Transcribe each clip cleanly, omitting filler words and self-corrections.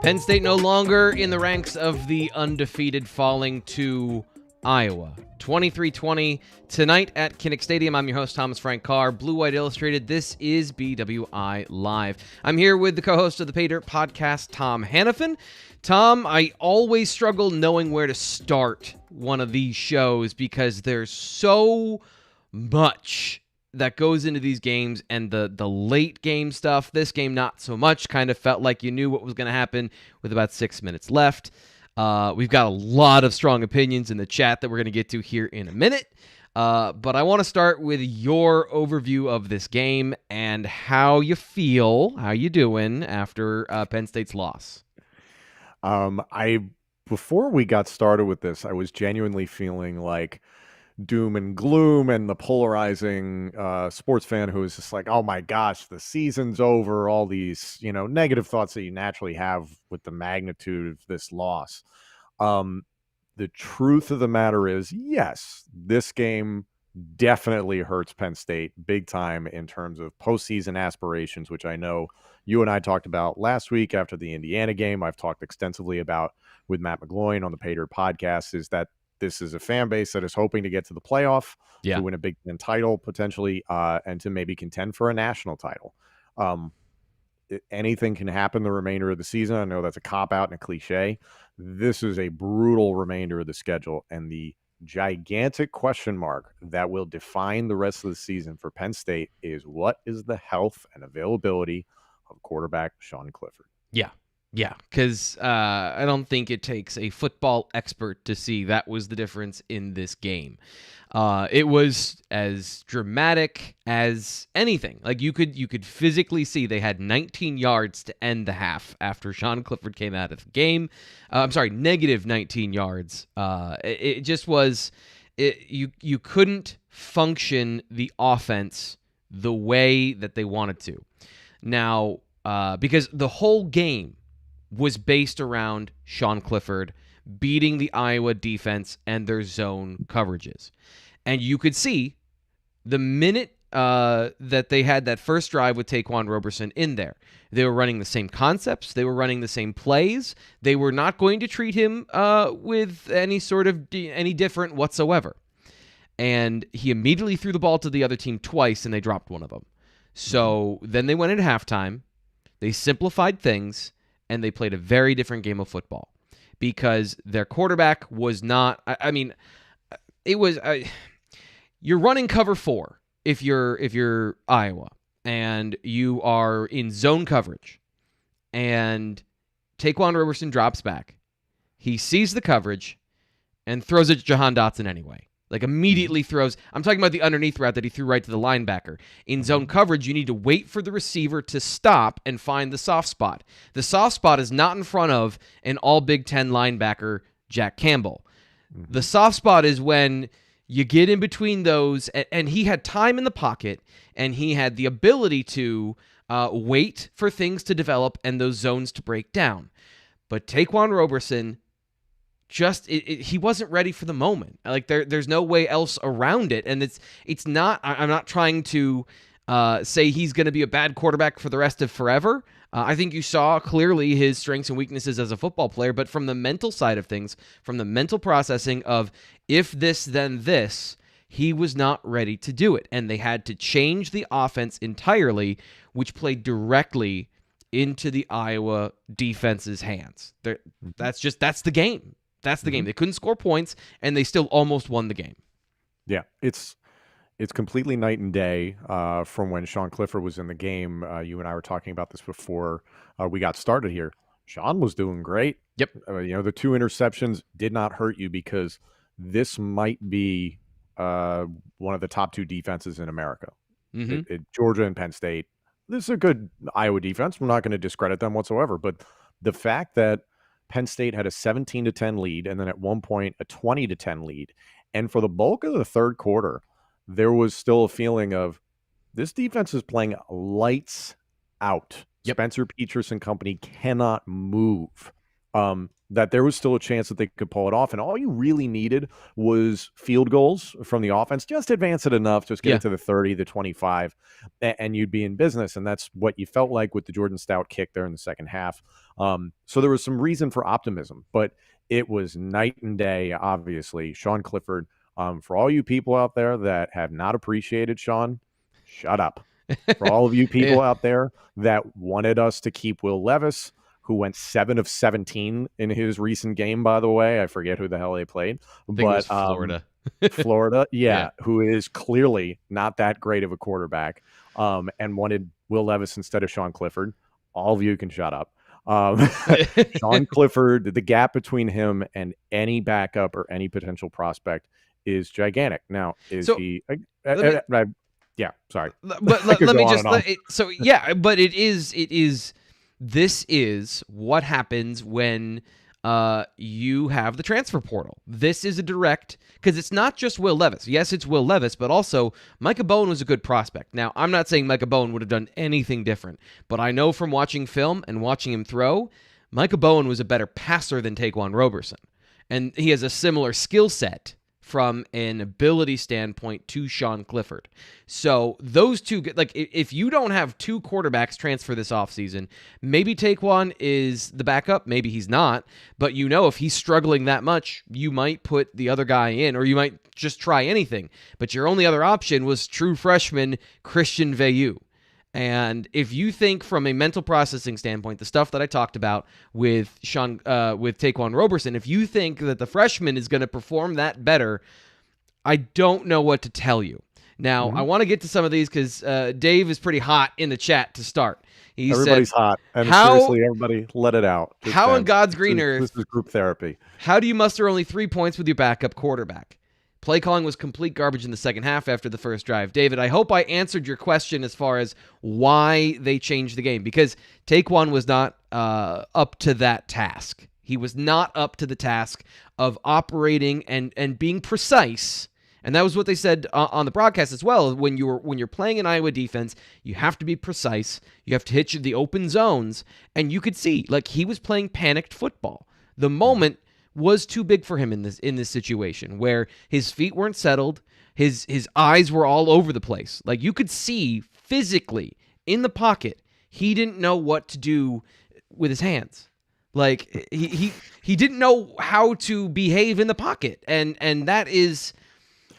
Penn State no longer in the ranks of the undefeated, falling to Iowa. 23-20 tonight at Kinnick Stadium. I'm your host, Thomas Frank Carr, Blue White Illustrated. This is BWI Live. I'm here with the co-host of the Pay Dirt podcast, Tom Hannifan. Tom, I always struggle knowing where to start one of these shows because there's so much that goes into these games, and the late game stuff, this game not so much, kind of felt like you knew what was going to happen with about 6 minutes left. We've got a lot of strong opinions in the chat that we're going to get to here in a minute, but I want to start with your overview of this game and how you feel, how you doing after Penn State's loss. Before we got started with this, I was genuinely feeling like doom and gloom and the polarizing sports fan who is just like, oh my gosh, the season's over, all these, negative thoughts that you naturally have with the magnitude of this loss. The truth of the matter is, yes, this game definitely hurts Penn State big time in terms of postseason aspirations, which I know you and I talked about last week after the Indiana game. I've talked extensively about with Matt McGloin on the Pay Dirt podcast, is that this is a fan base that is hoping to get to the playoff, to win a Big Ten title potentially, and to maybe contend for a national title. Anything can happen the remainder of the season. I know that's a cop-out and a cliche. This is a brutal remainder of the schedule, and the gigantic question mark that will define the rest of the season for Penn State is what is the health and availability of quarterback Sean Clifford. Yeah, because I don't think it takes a football expert to see that was the difference in this game. It was as dramatic as anything. Like you could physically see they had 19 yards to end the half after Sean Clifford came out of the game. Negative 19 yards. It just was. You couldn't function the offense the way that they wanted to. Now, because the whole game was based around Sean Clifford beating the Iowa defense and their zone coverages. And you could see the minute that they had that first drive with Taquan Roberson in there, they were running the same concepts. They were running the same plays. They were not going to treat him with any sort of any different whatsoever. And he immediately threw the ball to the other team twice, and they dropped one of them. So then they went into halftime. They simplified things, and they played a very different game of football because their quarterback was not. It was you're running cover 4 if you're Iowa and you are in zone coverage, and Taquan Roberson drops back. He sees the coverage and throws it to Jahan Dotson anyway. Like immediately throws. I'm talking about the underneath route that he threw right to the linebacker. In zone coverage, you need to wait for the receiver to stop and find the soft spot. The soft spot is not in front of an all Big Ten linebacker, Jack Campbell. The soft spot is when you get in between those, and he had time in the pocket, and he had the ability to wait for things to develop and those zones to break down. But Taquan Roberson, he wasn't ready for the moment. Like there's no way else around it, and it's not. I'm not trying to say he's going to be a bad quarterback for the rest of forever. I think you saw clearly his strengths and weaknesses as a football player, but from the mental side of things, from the mental processing of if this then this, he was not ready to do it, and they had to change the offense entirely, which played directly into the Iowa defense's hands. That's the game. That's the game. They couldn't score points, and they still almost won the game. Yeah, it's completely night and day from when Sean Clifford was in the game. You and I were talking about this before we got started here. Sean was doing great. Yep. The 2 interceptions did not hurt you because this might be one of the top 2 defenses in America. Georgia and Penn State. This is a good Iowa defense. We're not going to discredit them whatsoever. But the fact that Penn State had a 17-10 lead, and then at one point a 20-10 lead. And for the bulk of the third quarter, there was still a feeling of this defense is playing lights out. Yep. Spencer Petras and company cannot move. That there was still a chance that they could pull it off. And all you really needed was field goals from the offense. Just advance it enough, just get it to the 30, the 25, and you'd be in business. And that's what you felt like with the Jordan Stout kick there in the second half. So there was some reason for optimism, but it was night and day, obviously. Sean Clifford, for all you people out there that have not appreciated Sean, shut up. For all of you people out there that wanted us to keep Will Levis, who went 7 of 17 in his recent game, by the way. I forget who the hell they played. But it was Florida. Florida, yeah, who is clearly not that great of a quarterback, and wanted Will Levis instead of Sean Clifford. All of you can shut up. Sean Clifford, the gap between him and any backup or any potential prospect is gigantic. Now, is he... yeah, sorry. But let me just... but it is... This is what happens when you have the transfer portal. This is a direct, because it's not just Will Levis. Yes, it's Will Levis, but also Micah Bowen was a good prospect. Now, I'm not saying Micah Bowen would have done anything different, but I know from watching film and watching him throw, Micah Bowen was a better passer than Taquan Roberson. And he has a similar skill set from an ability standpoint to Sean Clifford. So those two, like, if you don't have two quarterbacks transfer this offseason, maybe Taquan is the backup, maybe he's not, but if he's struggling that much, you might put the other guy in, or you might just try anything. But your only other option was true freshman Christian Veilleux. And if you think from a mental processing standpoint, the stuff that I talked about with Taquan Roberson, if you think that the freshman is going to perform that better, I don't know what to tell you. Now, I want to get to some of these because Dave is pretty hot in the chat to start. Everybody's hot. And seriously, everybody, let it out. How in God's green earth? This is group therapy. How do you muster only 3 points with your backup quarterback? Play calling was complete garbage in the second half after the first drive. David, I hope I answered your question as far as why they changed the game, because Taquan was not up to that task. He was not up to the task of operating and being precise. And that was what they said on the broadcast as well. When you're playing an Iowa defense, you have to be precise. You have to hit the open zones. And you could see, like, he was playing panicked football. The moment was too big for him in this situation where his feet weren't settled, his eyes were all over the place. Like, you could see physically in the pocket, he didn't know what to do with his hands. Like, he didn't know how to behave in the pocket, and that is,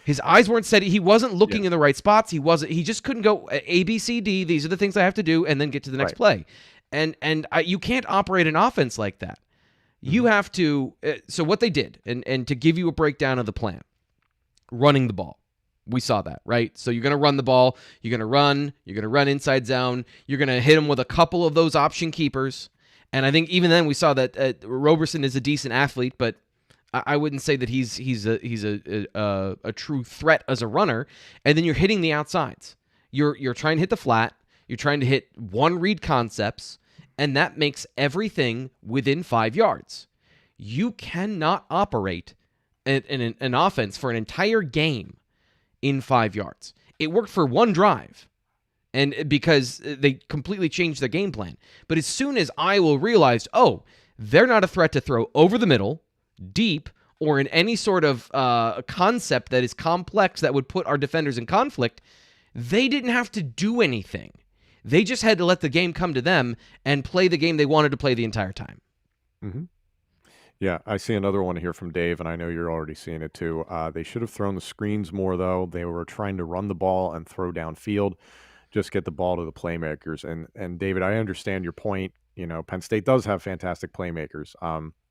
his eyes weren't steady. He wasn't looking in the right spots. He just couldn't go A, B, C, D. These are the things I have to do, and then get to the next play. And you can't operate an offense like that. You have to, so what they did, and to give you a breakdown of the plan, running the ball. We saw that, right? So you're going to run the ball, you're going to run inside zone, you're going to hit them with a couple of those option keepers, and I think even then we saw that Roberson is a decent athlete, but I wouldn't say that he's a true threat as a runner, and then you're hitting the outsides. You're trying to hit the flat, you're trying to hit one read concepts, and that makes everything within 5 yards. You cannot operate an offense for an entire game in 5 yards. It worked for one drive, and because they completely changed their game plan. But as soon as Iowa realized, they're not a threat to throw over the middle, deep, or in any sort of concept that is complex that would put our defenders in conflict, they didn't have to do anything. They just had to let the game come to them and play the game they wanted to play the entire time. Mm-hmm. Yeah, I see another one here from Dave, and I know you're already seeing it too. They should have thrown the screens more, though. They were trying to run the ball and throw downfield, just get the ball to the playmakers. And David, I understand your point. Penn State does have fantastic playmakers.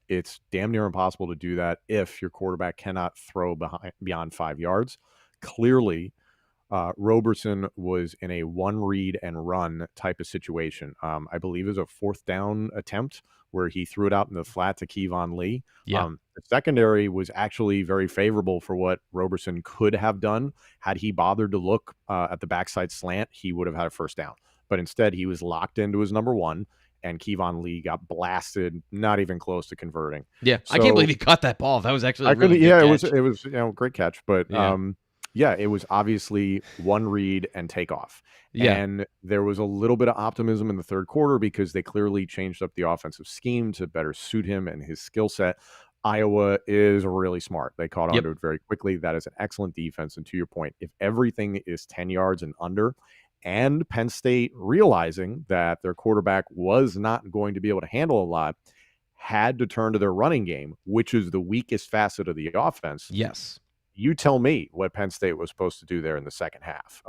It's damn near impossible to do that if your quarterback cannot throw beyond 5 yards. Clearly, Roberson was in a one read and run type of situation. I believe it was a fourth down attempt where he threw it out in the flat to Kevon Lee. Yeah. The secondary was actually very favorable for what Roberson could have done. Had he bothered to look at the backside slant, he would have had a first down. But instead, he was locked into his number one, and Kevon Lee got blasted, not even close to converting. Yeah, So I can't believe he caught that ball. That was actually a really good yeah, catch. it was great catch, but Yeah. yeah, it was obviously one read and take off. Yeah. And there was a little bit of optimism in the third quarter because they clearly changed up the offensive scheme to better suit him and his skill set. Iowa is really smart. They caught on Yep. to it very quickly. That is an excellent defense. And to your point, if everything is 10 yards and under, and Penn State realizing that their quarterback was not going to be able to handle a lot, had to turn to their running game, which is the weakest facet of the offense. Yes. You tell me what Penn State was supposed to do there in the second half.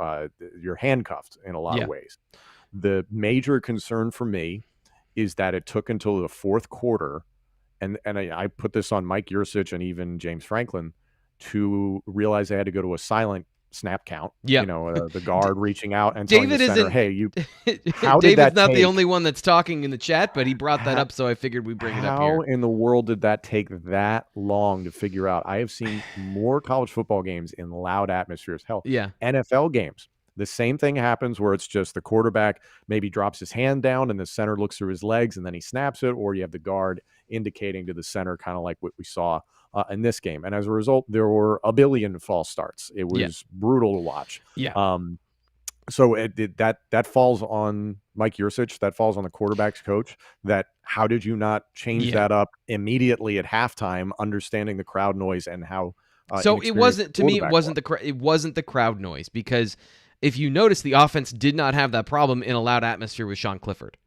You're handcuffed in a lot of ways. The major concern for me is that it took until the fourth quarter, and I put this on Mike Yursich and even James Franklin, to realize they had to go to a silent snap count. Yeah. You know, the guard reaching out and telling David the center, isn't. "Hey, you." How did David's that not the take? only one that's talking in the chat, but he brought that up, so I figured we'd bring it up here. How in the world did that take that long to figure out? I have seen more college football games in loud atmospheres. Hell, Yeah. NFL games. The same thing happens where it's just the quarterback maybe drops his hand down and the center looks through his legs and then he snaps it, or you have the guard indicating to the center, kind of like what we saw in this game. And as a result, there were a billion false starts. It was brutal to watch. Yeah. So that falls on Mike Yursich. That falls on the quarterback's coach. That how did you not change that up immediately at halftime, understanding the crowd noise and how? So it wasn't, to me, it wasn't the crowd noise, because if you notice, the offense did not have that problem in a loud atmosphere with Sean Clifford.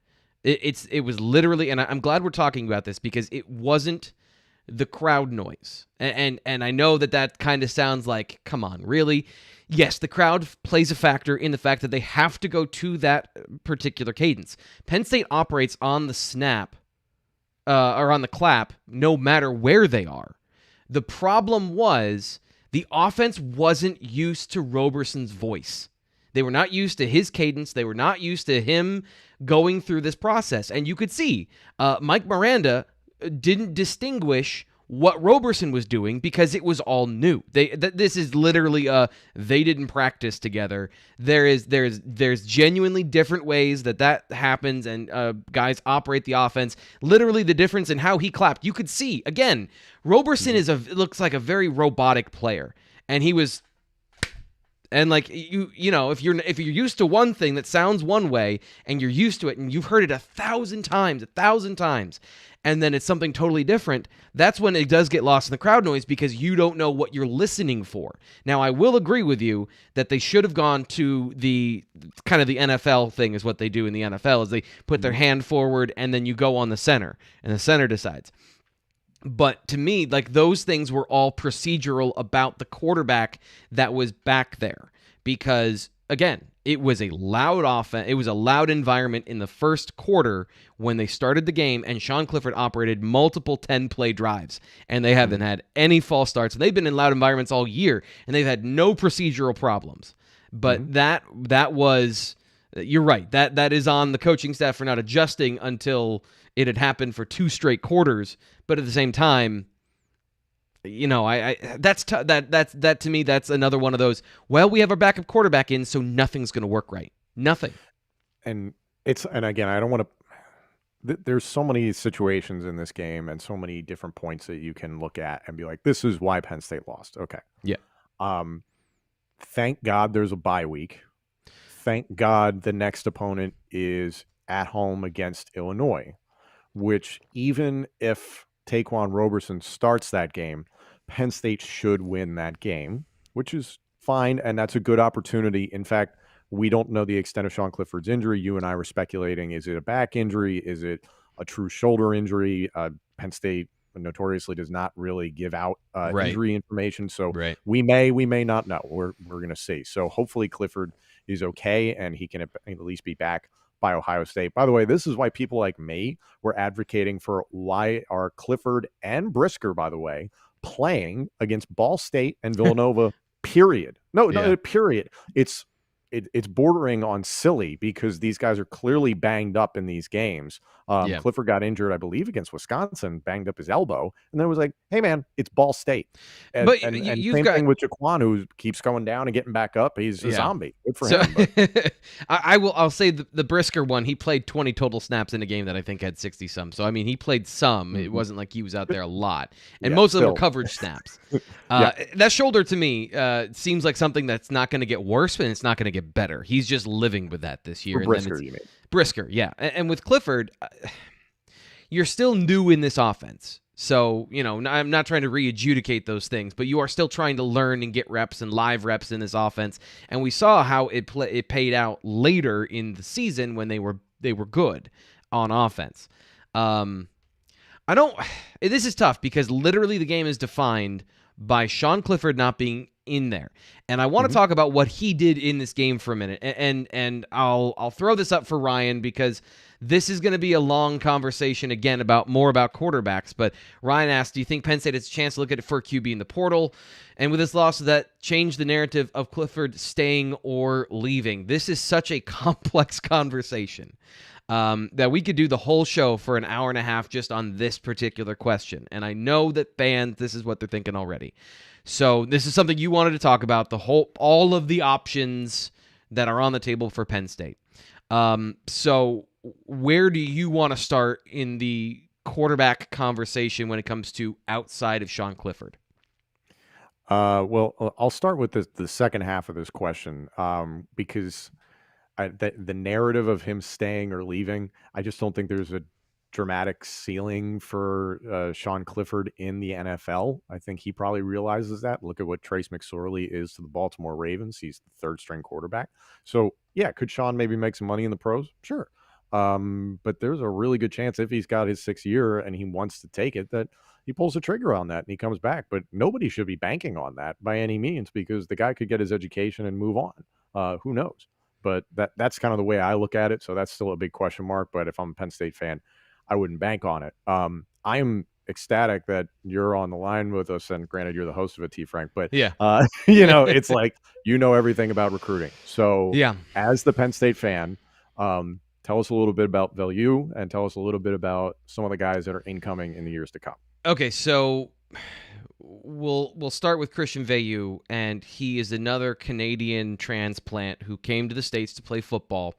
It was literally, and I'm glad we're talking about this, because it wasn't the crowd noise. And I know that kind of sounds like, come on, really? Yes, the crowd plays a factor in the fact that they have to go to that particular cadence. Penn State operates on the snap or on the clap no matter where they are. The problem was the offense wasn't used to Roberson's voice. They were not used to his cadence. They were not used to him going through this process. And you could see Mike Miranda didn't distinguish what Roberson was doing because it was all new. This is literally they didn't practice together. There's genuinely different ways that happens, and guys operate the offense. Literally the difference in how he clapped. You could see again. Roberson looks like a very robotic player, and he was. And like you know, if you're used to one thing that sounds one way and you're used to it and you've heard it 1,000 times, and then it's something totally different, that's when it does get lost in the crowd noise because you don't know what you're listening for. Now, I will agree with you that they should have gone to the kind of the NFL thing is what they do in the NFL is they put their hand forward and then you go on the center and the center decides. But to me, like those things were all procedural about the quarterback that was back there because, again, it was a loud offense. It was a loud environment in the first quarter when they started the game, and Sean Clifford operated multiple 10-play drives, and they haven't had any false starts. And they've been in loud environments all year, and they've had no procedural problems. But that was, you're right, that is on the coaching staff for not adjusting until it had happened for 2 straight quarters. But at the same time, you know, that to me, that's another one of those, well, we have our backup quarterback in, so nothing's going to work right. Nothing. And again, I don't want to, there's so many situations in this game and so many different points that you can look at and be like, this is why Penn State lost. Okay. Yeah. Thank God there's a bye week. Thank God the next opponent is at home against Illinois, which even if Taquan Roberson starts that game, Penn State should win that game, which is fine, and that's a good opportunity. In fact, we don't know the extent of Sean Clifford's injury. You and I were speculating, is it a back injury? Is it a true shoulder injury? Penn State notoriously does not really give out injury information, so we may not know. We're going to see. So hopefully Clifford is okay, and he can at least be back by Ohio State. By the way, this is why people like me were advocating for why are Clifford and Brisker, by the way, playing against Ball State and Villanova, period. No, period. It's it's bordering on silly because these guys are clearly banged up in these games. Yeah. Clifford got injured, I believe, against Wisconsin, banged up his elbow, and then it was like, hey man, it's Ball State. And But and you've same got thing with Jaquan, who keeps going down and getting back up. He's a zombie. Good for so him. But I'll say the Brisker one, he played 20 total snaps in a game that I think had 60 some. So I mean, he played some. It wasn't like he was out there a lot. And most of them were coverage snaps. That shoulder to me seems like something that's not going to get worse, but it's not going to get better. He's just living with that this year. For Brisker, you mean? Brisker, yeah. And with Clifford, you're still new in this offense. So, I'm not trying to re-adjudicate those things, but you are still trying to learn and get reps and live reps in this offense. And we saw how it paid out later in the season when they were good on offense. This is tough because literally the game is defined by Sean Clifford not being in there. And I want to talk about what he did in this game for a minute. And I'll throw this up for Ryan because this is going to be a long conversation again more about quarterbacks. But Ryan asked, do you think Penn State has a chance to look at it for a QB in the portal? And with this loss, does that change the narrative of Clifford staying or leaving? This is such a complex conversation that we could do the whole show for an hour and a half just on this particular question. And I know that fans, this is what they're thinking already. So this is something you wanted to talk about, all of the options that are on the table for Penn State. So where do you want to start in the quarterback conversation when it comes to outside of Sean Clifford? Well, I'll start with the second half of this question because the narrative of him staying or leaving, I just don't think there's a dramatic ceiling for Sean Clifford in the NFL. I think he probably realizes that. Look at what Trace McSorley is to the Baltimore Ravens. He's the third string quarterback. So yeah, could Sean maybe make some money in the pros? Sure. But there's a really good chance if he's got his 6th year and he wants to take it, that he pulls the trigger on that and he comes back. But nobody should be banking on that by any means because the guy could get his education and move on. Who knows? But that's kind of the way I look at it. So that's still a big question mark. But if I'm a Penn State fan, I wouldn't bank on it. I am ecstatic that you're on the line with us, and granted, you're the host of it, T. Frank. But yeah, it's like everything about recruiting. So yeah, as the Penn State fan, tell us a little bit about Value and tell us a little bit about some of the guys that are incoming in the years to come. Okay, so we'll start with Christian Veilleux, and he is another Canadian transplant who came to the States to play football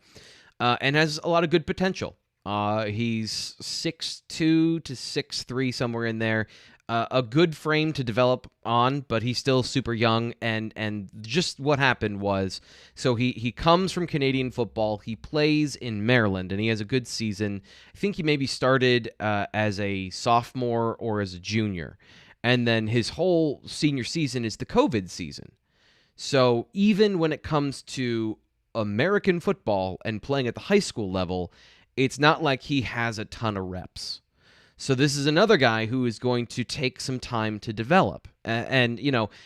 and has a lot of good potential. He's 6'2" to 6'3", somewhere in there. A good frame to develop on, but he's still super young. And just what happened was, so he comes from Canadian football. He plays in Maryland, and he has a good season. I think he maybe started as a sophomore or as a junior. And then his whole senior season is the COVID season. So even when it comes to American football and playing at the high school level, it's not like he has a ton of reps. So this is another guy who is going to take some time to develop. And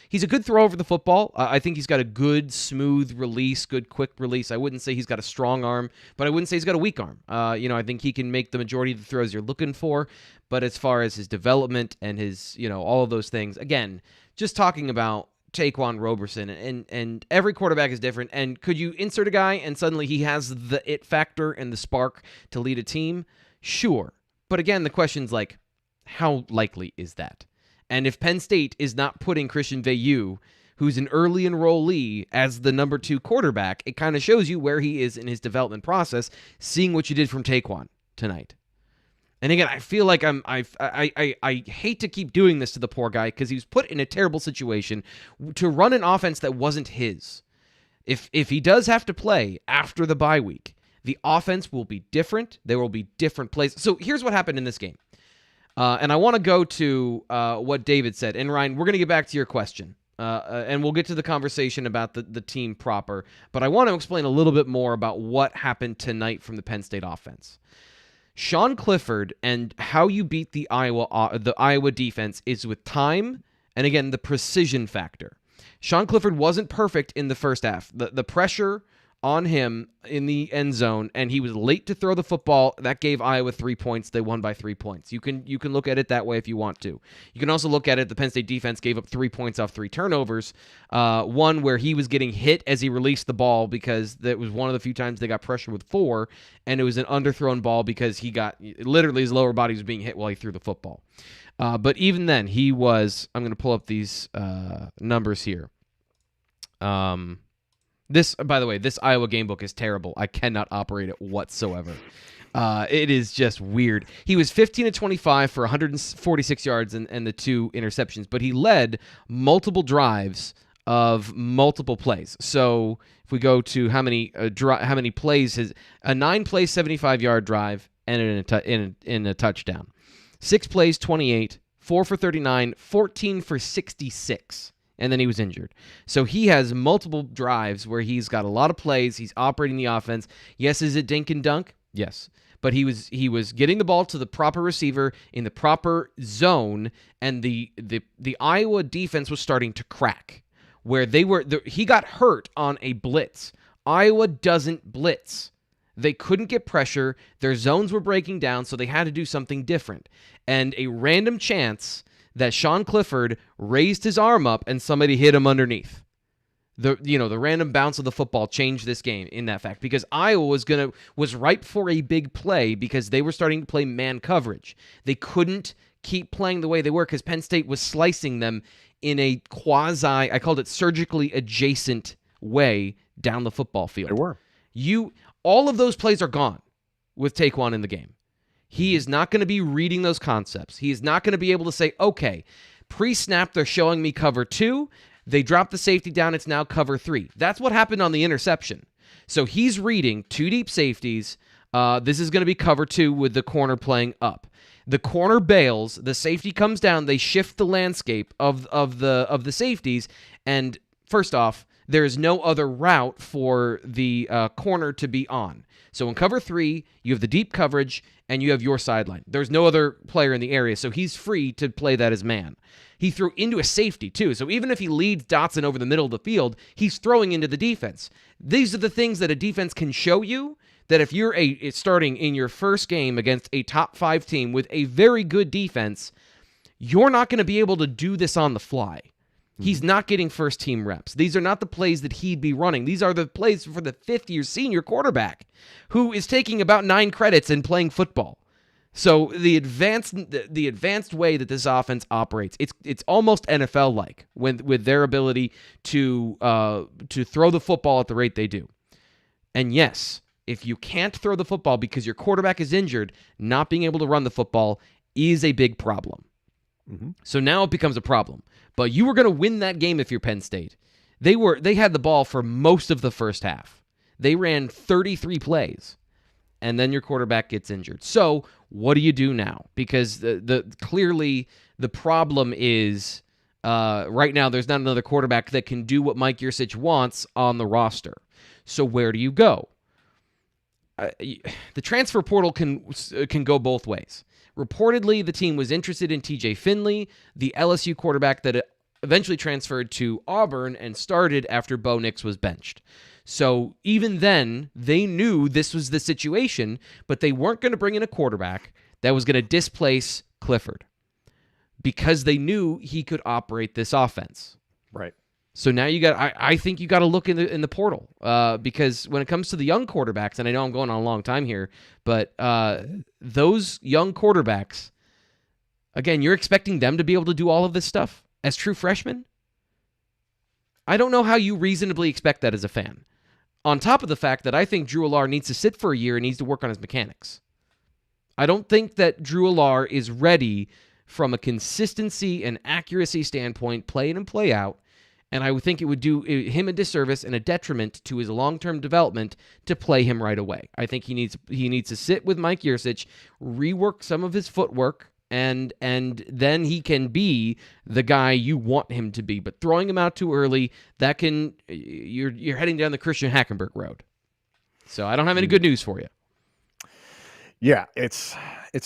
he's a good thrower over the football. I think he's got a good, smooth release, good, quick release. I wouldn't say he's got a strong arm, but I wouldn't say he's got a weak arm. I think he can make the majority of the throws you're looking for. But as far as his development and his, all of those things, again, just talking about Taquan Roberson, and every quarterback is different. And could you insert a guy and suddenly he has the it factor and the spark to lead a team? Sure. But again, the question's like, how likely is that? And if Penn State is not putting Christian Veilleux, who's an early enrollee, as the number 2 quarterback, it kind of shows you where he is in his development process, seeing what you did from Taquan tonight. And again, I feel like I hate to keep doing this to the poor guy because he was put in a terrible situation to run an offense that wasn't his. If he does have to play after the bye week, the offense will be different. There will be different plays. So here's what happened in this game. And I want to go to what David said. And Ryan, we're going to get back to your question. And we'll get to the conversation about the team proper. But I want to explain a little bit more about what happened tonight from the Penn State offense. Sean Clifford and how you beat the Iowa defense is with time and, again, the precision factor. Sean Clifford wasn't perfect in the first half. The pressure on him in the end zone, and he was late to throw the football. That gave Iowa 3 points. They won by 3 points. You can look at it that way if you want to. You can also look at it, the Penn State defense gave up 3 points off 3 turnovers. One where he was getting hit as he released the ball because that was one of the few times they got pressure with 4, and it was an underthrown ball because he got, literally his lower body was being hit while he threw the football. But even then, he was, I'm going to pull up these numbers here. This, by the way, this Iowa game book is terrible. I cannot operate it whatsoever. It is just weird. He was 15 of 25 for 146 yards and the 2 interceptions, but he led multiple drives of multiple plays. So if we go to how many plays, a 9-play 75-yard drive and in a touchdown. 6 plays, 28, 4 for 39, 14 for 66. And then he was injured. So he has multiple drives where he's got a lot of plays. He's operating the offense. Yes, is it dink and dunk? Yes. But he was getting the ball to the proper receiver in the proper zone, and the Iowa defense was starting to crack. Where he got hurt on a blitz. Iowa doesn't blitz. They couldn't get pressure. Their zones were breaking down, so they had to do something different. And a random chance that Sean Clifford raised his arm up and somebody hit him underneath. The random bounce of the football changed this game in that fact, because Iowa was ripe for a big play because they were starting to play man coverage. They couldn't keep playing the way they were because Penn State was slicing them in a I called it surgically adjacent way down the football field. They were. All of those plays are gone with Taekwon in the game. He is not going to be reading those concepts. He is not going to be able to say, okay, pre-snap, they're showing me cover 2. They drop the safety down. It's now cover 3. That's what happened on the interception. So he's reading 2 deep safeties. This is going to be cover 2 with the corner playing up. The corner bails. The safety comes down. They shift the landscape of the safeties. And first off, there is no other route for the corner to be on. So in cover 3, you have the deep coverage, and you have your sideline. There's no other player in the area, so he's free to play that as man. He threw into a safety, too, so even if he leads Dotson over the middle of the field, he's throwing into the defense. These are the things that a defense can show you, that if you're starting in your first game against a top 5 team with a very good defense, you're not going to be able to do this on the fly. He's not getting first-team reps. These are not the plays that he'd be running. These are the plays for the fifth-year senior quarterback who is taking about 9 credits and playing football. So the advanced way that this offense operates, it's almost NFL-like with their ability to throw the football at the rate they do. And yes, if you can't throw the football because your quarterback is injured, not being able to run the football is a big problem. Mm-hmm. So now it becomes a problem. But you were going to win that game if you're Penn State. They had the ball for most of the first half. They ran 33 plays, and then your quarterback gets injured. So what do you do now? Because clearly the problem is right now there's not another quarterback that can do what Mike Yurcich wants on the roster. So where do you go? The transfer portal can go both ways. Reportedly, the team was interested in TJ Finley, the LSU quarterback that eventually transferred to Auburn and started after Bo Nix was benched. So even then, they knew this was the situation, but they weren't going to bring in a quarterback that was going to displace Clifford because they knew he could operate this offense. Right. So now I think you got to look in the portal because when it comes to the young quarterbacks, and I know I'm going on a long time here, but those young quarterbacks, again, you're expecting them to be able to do all of this stuff as true freshmen? I don't know how you reasonably expect that as a fan. On top of the fact that I think Drew Allar needs to sit for a year and needs to work on his mechanics. I don't think that Drew Allar is ready from a consistency and accuracy standpoint, play in and play out. And I would think it would do him a disservice and a detriment to his long-term development to play him right away. I think he needs to sit with Mike Yurcich, rework some of his footwork, and then he can be the guy you want him to be. But throwing him out too early, you're heading down the Christian Hackenberg road. So I don't have any good news for you. Yeah, it's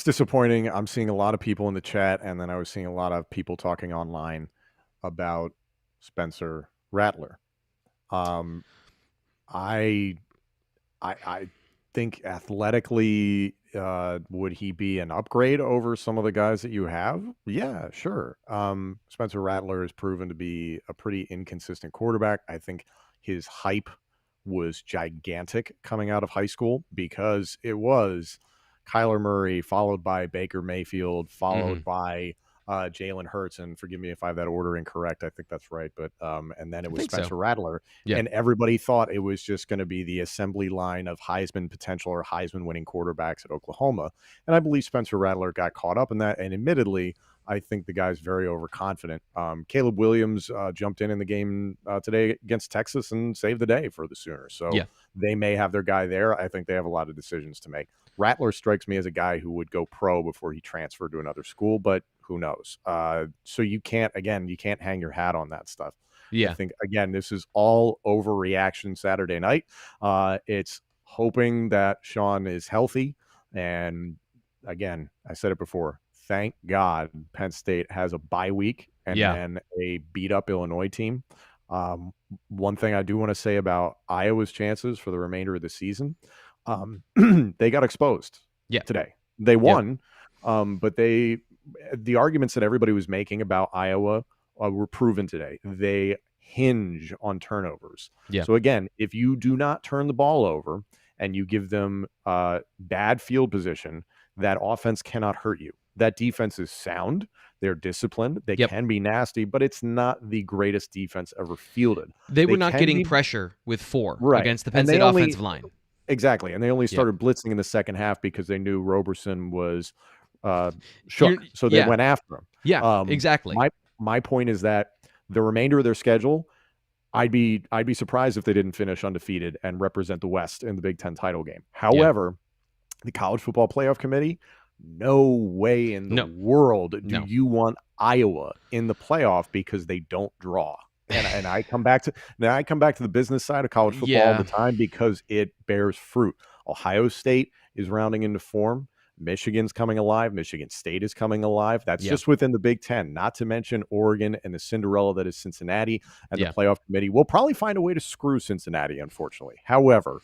disappointing. I'm seeing a lot of people in the chat, and then I was seeing a lot of people talking online about Spencer Rattler. I I think athletically, would he be an upgrade over some of the guys that you have? Yeah, sure. Spencer Rattler has proven to be a pretty inconsistent quarterback. I think his hype was gigantic coming out of high school because it was Kyler Murray followed by Baker Mayfield, Hmm. followed by Jalen Hurts, and forgive me if I have that order incorrect. I think that's right, but and then it I was think so. Spencer Rattler, Yeah. and everybody thought it was just going to be the assembly line of Heisman potential or Heisman winning quarterbacks at Oklahoma. And I believe Spencer Rattler got caught up in that. And admittedly, I think the guy's very overconfident. Caleb Williams jumped in the game today against Texas and saved the day for the Sooners. So Yeah. they may have their guy there. I think they have a lot of decisions to make. Rattler strikes me as a guy who would go pro before he transferred to another school, but who knows? So you can't hang your hat on that stuff. I Yeah. think, again, this is all overreaction Saturday night. It's hoping that Sean is healthy. And again, I said it before, thank God Penn State has a bye week and Yeah. then a beat up Illinois team. One thing I do want to say about Iowa's chances for the remainder of the season, they got exposed Yeah. today. They Yeah. won, but the arguments that everybody was making about Iowa were proven today. They hinge on turnovers. Yeah. So again, if you do not turn the ball over and you give them bad field position, that offense cannot hurt you. That defense is sound. They're disciplined. They Yep. can be nasty, but it's not the greatest defense ever fielded. They were They not can getting be pressure with 4 right, against the Penn and State they only offensive line. exactly, and they only Yeah. started blitzing in the second half because they knew Roberson was shook, so they Yeah. went after him. Yeah. Exactly. My point is that the remainder of their schedule, I'd be surprised if they didn't finish undefeated and represent the West in the Big Ten title game. However, the College Football Playoff Committee, no way in the No. world do No. you want Iowa in the playoff because they don't draw. And I come back to the business side of college football all Yeah. the time because it bears fruit. Ohio State is rounding into form. Michigan's coming alive. Michigan State is coming alive. That's Yeah. just within the Big Ten, not to mention Oregon and the Cinderella that is Cincinnati. And Yeah. the playoff committee will probably find a way to screw Cincinnati, unfortunately. However,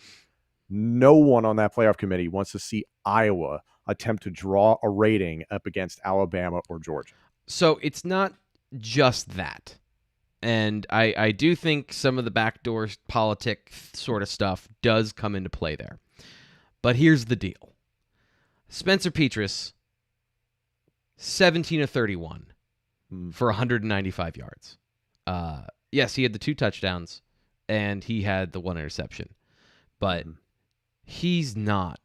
no one on that playoff committee wants to see Iowa attempt to draw a rating up against Alabama or Georgia. So it's not just that. And I do think some of the backdoor politic sort of stuff does come into play there. But here's the deal. Spencer Petras, 17 of 31 for 195 yards. Yes, he had the 2 touchdowns and he had the 1 interception. But he's not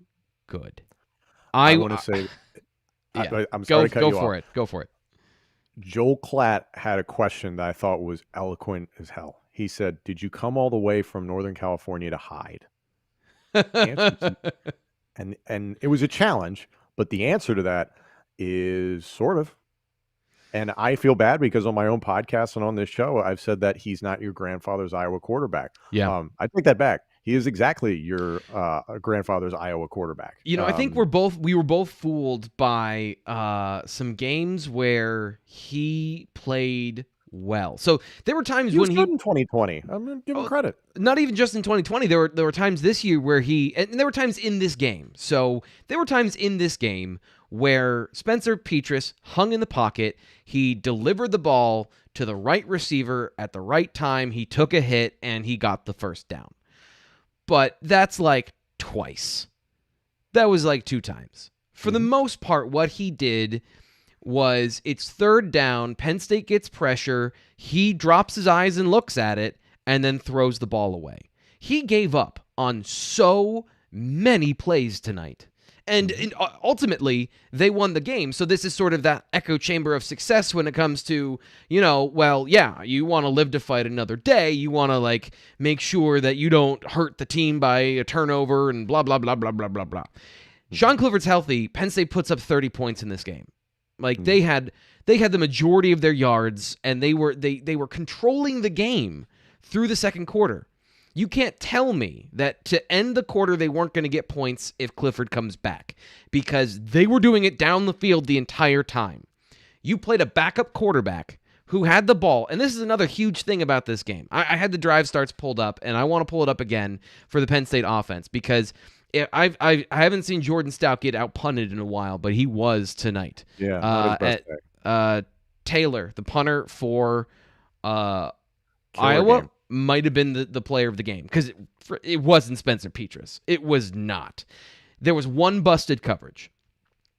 good. I want to say, yeah. I'm sorry to cut you off. Go for it. Joel Klatt had a question that I thought was eloquent as hell. He said, "Did you come all the way from Northern California to hide?" And it was a challenge, but the answer to that is sort of. And I feel bad because on my own podcast and on this show, I've said that he's not your grandfather's Iowa quarterback. Yeah. I take that back. He is exactly your grandfather's Iowa quarterback. I think we were both fooled by some games where he played well. So there were times he was when good in 2020. I'm gonna give him credit. Not even just in 2020. There were times this year where and there were times in this game. So there were times in this game where Spencer Petras hung in the pocket. He delivered the ball to the right receiver at the right time. He took a hit and he got the first down. But that's like twice. That was like 2 times. For the most part, what he did was it's 3rd down. Penn State gets pressure. He drops his eyes and looks at it and then throws the ball away. He gave up on so many plays tonight. And ultimately, they won the game. So this is sort of that echo chamber of success when it comes to, you want to live to fight another day. You want to, make sure that you don't hurt the team by a turnover and blah, blah, blah, blah, blah, blah, blah. Sean Clifford's healthy. Penn State puts up 30 points in this game. They had the majority of their yards, and they were controlling the game through the second quarter. You can't tell me that to end the quarter they weren't going to get points if Clifford comes back, because they were doing it down the field the entire time. You played a backup quarterback who had the ball, and this is another huge thing about this game. I had the drive starts pulled up, and I want to pull it up again for the Penn State offense because I haven't seen Jordan Stout get out-punted in a while, but he was tonight. Yeah, not his best day. Taylor, the punter for Iowa, game. might have been the player of the game because it wasn't Spencer Petras. It was not. There was one busted coverage,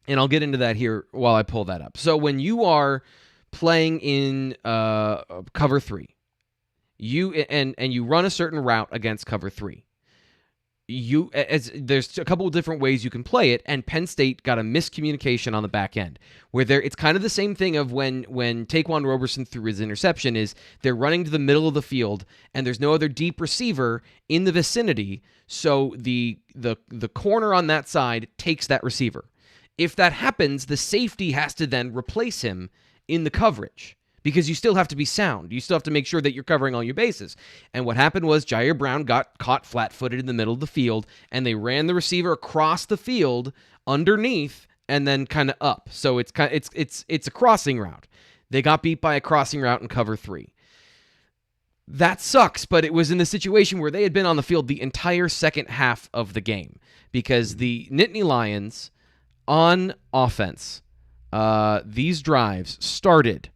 and I'll get into that here while I pull that up. So when you are playing in cover 3, you run a certain route against cover 3. There's a couple of different ways you can play it, and Penn State got a miscommunication on the back end where it's kind of the same thing of when Taquan Roberson threw his interception. Is they're running to the middle of the field and there's no other deep receiver in the vicinity, so the corner on that side takes that receiver. If that happens, the safety has to then replace him in the coverage, because you still have to be sound. You still have to make sure that you're covering all your bases. And what happened was Jair Brown got caught flat-footed in the middle of the field, and they ran the receiver across the field underneath and then kind of up. So it's a crossing route. They got beat by a crossing route in cover 3. That sucks, but it was in the situation where they had been on the field the entire second half of the game because the Nittany Lions on offense, these drives started.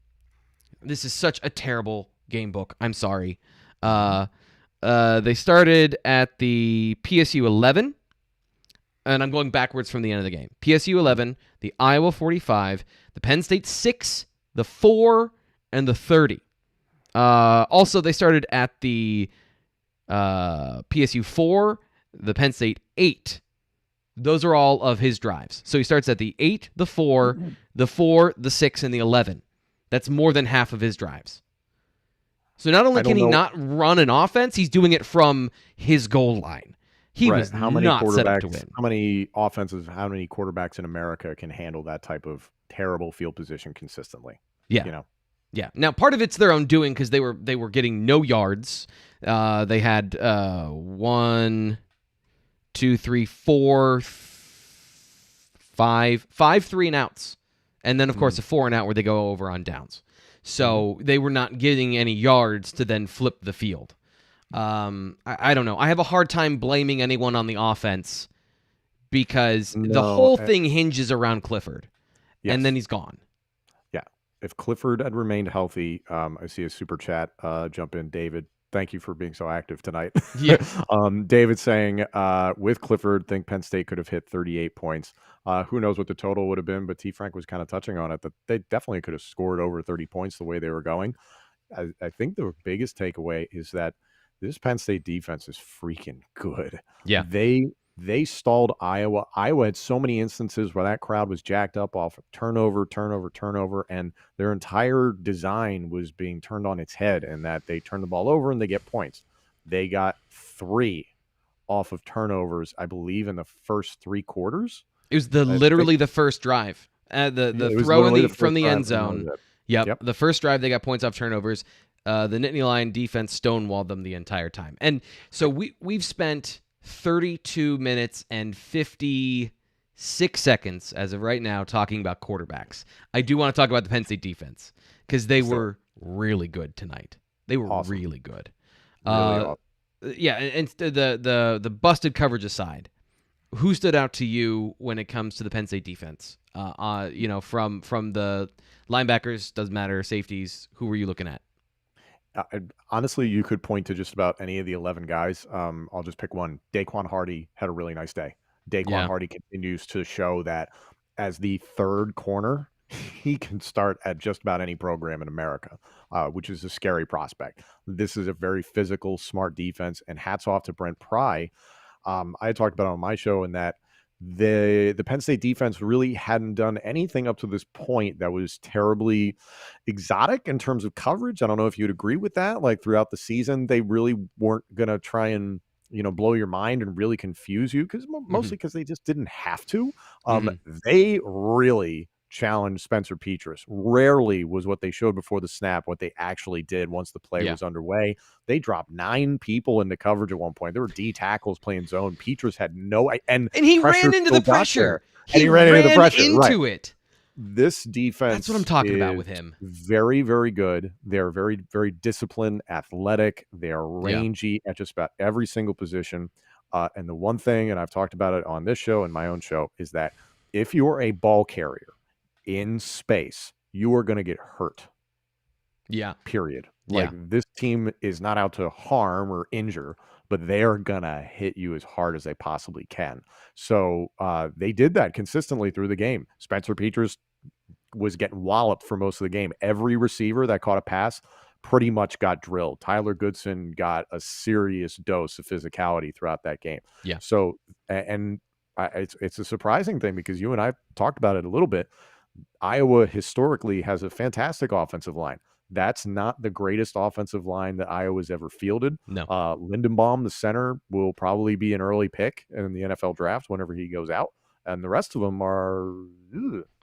This is such a terrible game book. I'm sorry. They started at the PSU 11, and I'm going backwards from the end of the game. PSU 11, the Iowa 45, the Penn State 6, the 4, and the 30. Also, they started at the PSU 4, the Penn State 8. Those are all of his drives. So he starts at the 8, the 4, the 4, the 6, and the 11. That's more than half of his drives. So not only can he not run an offense, he's doing it from his goal line. He was not set up to win. How many quarterbacks in America can handle that type of terrible field position consistently? Yeah. Yeah. Now, part of it's their own doing because they were getting no yards. They had 1, 2, 3, 4, 5 3 and outs. And then, of course, a 4 and out where they go over on downs. So they were not getting any yards to then flip the field. I don't know. I have a hard time blaming anyone on the offense because the whole thing hinges around Clifford. Yes. And then he's gone. Yeah. If Clifford had remained healthy, I see a super chat jump in. David, thank you for being so active tonight. Yeah. David saying, with Clifford, think Penn State could have hit 38 points. Who knows what the total would have been, but T. Frank was kind of touching on it, that they definitely could have scored over 30 points the way they were going. I think the biggest takeaway is that this Penn State defense is freaking good. Yeah. They stalled Iowa. Iowa had so many instances where that crowd was jacked up off of turnover, and their entire design was being turned on its head, and that they turn the ball over and they get points. They got 3 off of turnovers, I believe, in the first 3 quarters. It was literally the first drive. The throw from the end zone. Yep. The first drive, they got points off turnovers. The Nittany Lion defense stonewalled them the entire time. And so we've spent 32 minutes and 56 seconds as of right now talking about quarterbacks. I do want to talk about the Penn State defense because they were really good tonight. They were really good. Really awesome. Yeah, and the busted coverage aside, who stood out to you when it comes to the Penn State defense? From the linebackers, doesn't matter, safeties, who were you looking at? Honestly, you could point to just about any of the 11 guys. I'll just pick one. Daquan Hardy had a really nice day. Hardy continues to show that as the third corner, he can start at just about any program in America, which is a scary prospect. This is a very physical, smart defense, and hats off to Brent Pry. I talked about it on my show in that the Penn State defense really hadn't done anything up to this point that was terribly exotic in terms of coverage. I don't know if you'd agree with that. Like throughout the season, they really weren't going to try and, blow your mind and really confuse you mostly because they just didn't have to. They really challenged Spencer Petras. Rarely was what they showed before the snap what they actually did once the play was underway. They dropped 9 people into coverage at one point. There were D tackles playing zone. Petras had and he ran into the pressure. And he ran into the pressure. Into it. This That's what I'm defense talking about is with him. very, very good. They're very, very disciplined, athletic. They're Yeah. rangy at just about every single position. And the one thing, and I've talked about it on this show and my own show, is that if you're a ball carrier in space, you are going to get hurt. Yeah. Period. Yeah. Like, this team is not out to harm or injure, but they're gonna hit you as hard as they possibly can. So they did that consistently through the game. Spencer Petras was getting walloped for most of the game. Every receiver that caught a pass pretty much got drilled. Tyler Goodson got a serious dose of physicality throughout that game. Yeah. So, and it's a surprising thing because you and I talked about it a little bit. Iowa historically has a fantastic offensive line. That's not the greatest offensive line that Iowa's ever fielded. No. Lindenbaum, the center, will probably be an early pick in the NFL draft whenever he goes out. And the rest of them are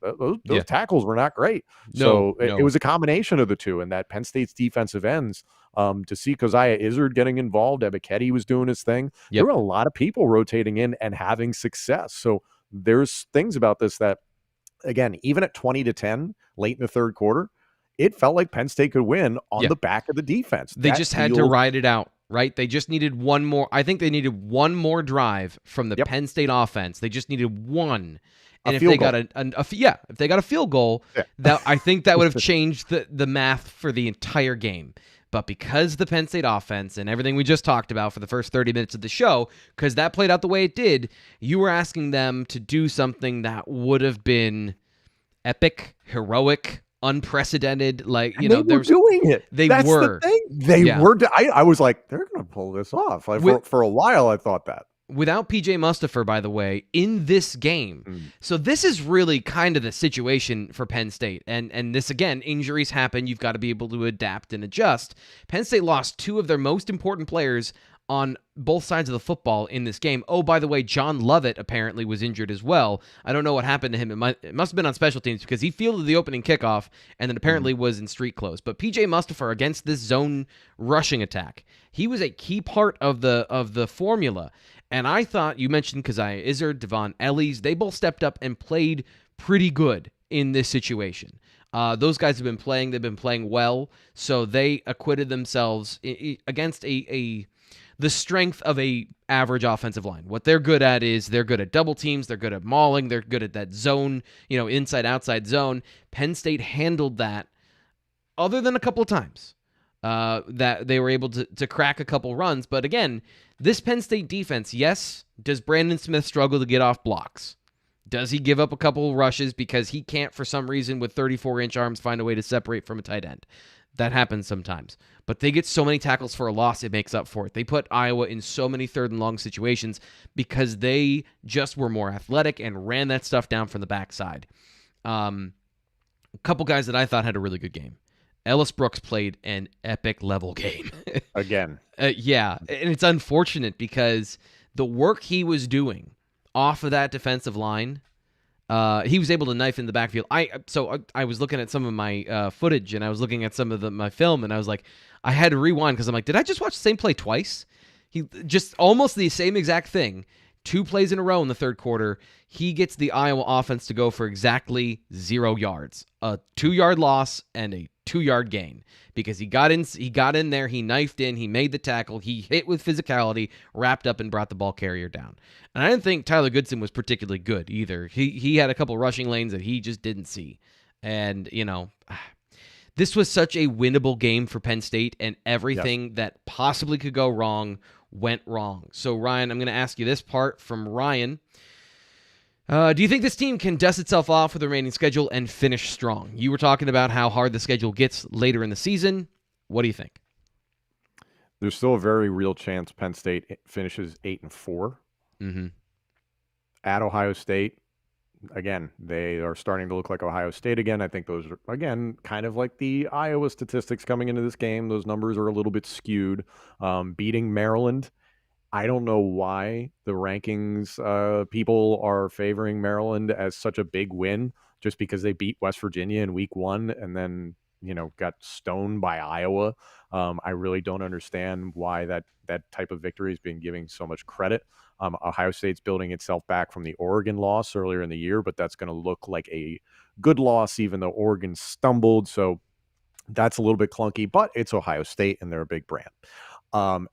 those tackles were not great. No, So it was a combination of the two. And that Penn State's defensive ends, to see Keziah Izzard getting involved, Ebiketie was doing his thing. Yep. There were a lot of people rotating in and having success. So there's things about this that, again, even at 20-10 late in the third quarter, it felt like Penn State could win on the back of the defense. They just had to ride it out, right? They just needed one more. I think they needed one more drive from the Penn State offense. They just needed one. And if they got if they got a field goal, that I think that would have changed the math for the entire game. But because the Penn State offense and everything we just talked about for the first 30 minutes of the show, because that played out the way it did, you were asking them to do something that would have been epic, heroic, unprecedented. Like, you know, they were doing it. That's the thing. They were. I was like, they're going to pull this off. Like, for a while, I thought that. Without PJ Mustipher, by the way, in this game. So this is really kind of the situation for Penn State. And this, again, injuries happen. You've got to be able to adapt and adjust. Penn State lost two of their most important players on both sides of the football in this game. Oh, by the way, John Lovett apparently was injured as well. I don't know what happened to him. It must have been on special teams because he fielded the opening kickoff and then apparently was in street clothes. But PJ Mustipher against this zone rushing attack, he was a key part of the formula. And I thought, you mentioned Keziah Izzard, Devon Ellies, they both stepped up and played pretty good in this situation. Those guys have been playing. They've been playing well. So they acquitted themselves against the strength of a average offensive line. What they're good at is they're good at double teams. They're good at mauling. They're good at that zone, inside-outside zone. Penn State handled that other than a couple of times. That they were able to crack a couple runs. But again, this Penn State defense, yes, does Brandon Smith struggle to get off blocks? Does he give up a couple rushes because he can't, for some reason, with 34-inch arms, find a way to separate from a tight end? That happens sometimes. But they get so many tackles for a loss, it makes up for it. They put Iowa in so many third and long situations because they just were more athletic and ran that stuff down from the backside. A couple guys that I thought had a really good game. Ellis Brooks played an epic level game. Again. Yeah, and it's unfortunate because the work he was doing off of that defensive line, he was able to knife in the backfield. I was looking at some of my footage, and I was looking at some of my film, and I was like, I had to rewind because I'm like, did I just watch the same play twice? He just almost the same exact thing. 2 plays in a row in the third quarter. He gets the Iowa offense to go for exactly 0 yards, a 2-yard loss and a 2-yard gain because he got in there, he knifed in, he made the tackle, he hit with physicality, wrapped up and brought the ball carrier down. And I didn't think Tyler Goodson was particularly good either. He had a couple rushing lanes that he just didn't see. And, this was such a winnable game for Penn State, and everything that possibly could go wrong went wrong. So, Ryan, I'm going to ask you this part from Ryan. Do you think this team can dust itself off with the remaining schedule and finish strong? You were talking about how hard the schedule gets later in the season. What do you think? There's still a very real chance Penn State finishes 8-4. At Ohio State. Again, they are starting to look like Ohio State again. I think those are, again, kind of like the Iowa statistics coming into this game. Those numbers are a little bit skewed. Beating Maryland, I don't know why the rankings people are favoring Maryland as such a big win just because they beat West Virginia in week 1 and then, got stoned by Iowa. I really don't understand why that type of victory is being given so much credit. Ohio State's building itself back from the Oregon loss earlier in the year, but that's going to look like a good loss, even though Oregon stumbled. So that's a little bit clunky, but it's Ohio State and they're a big brand.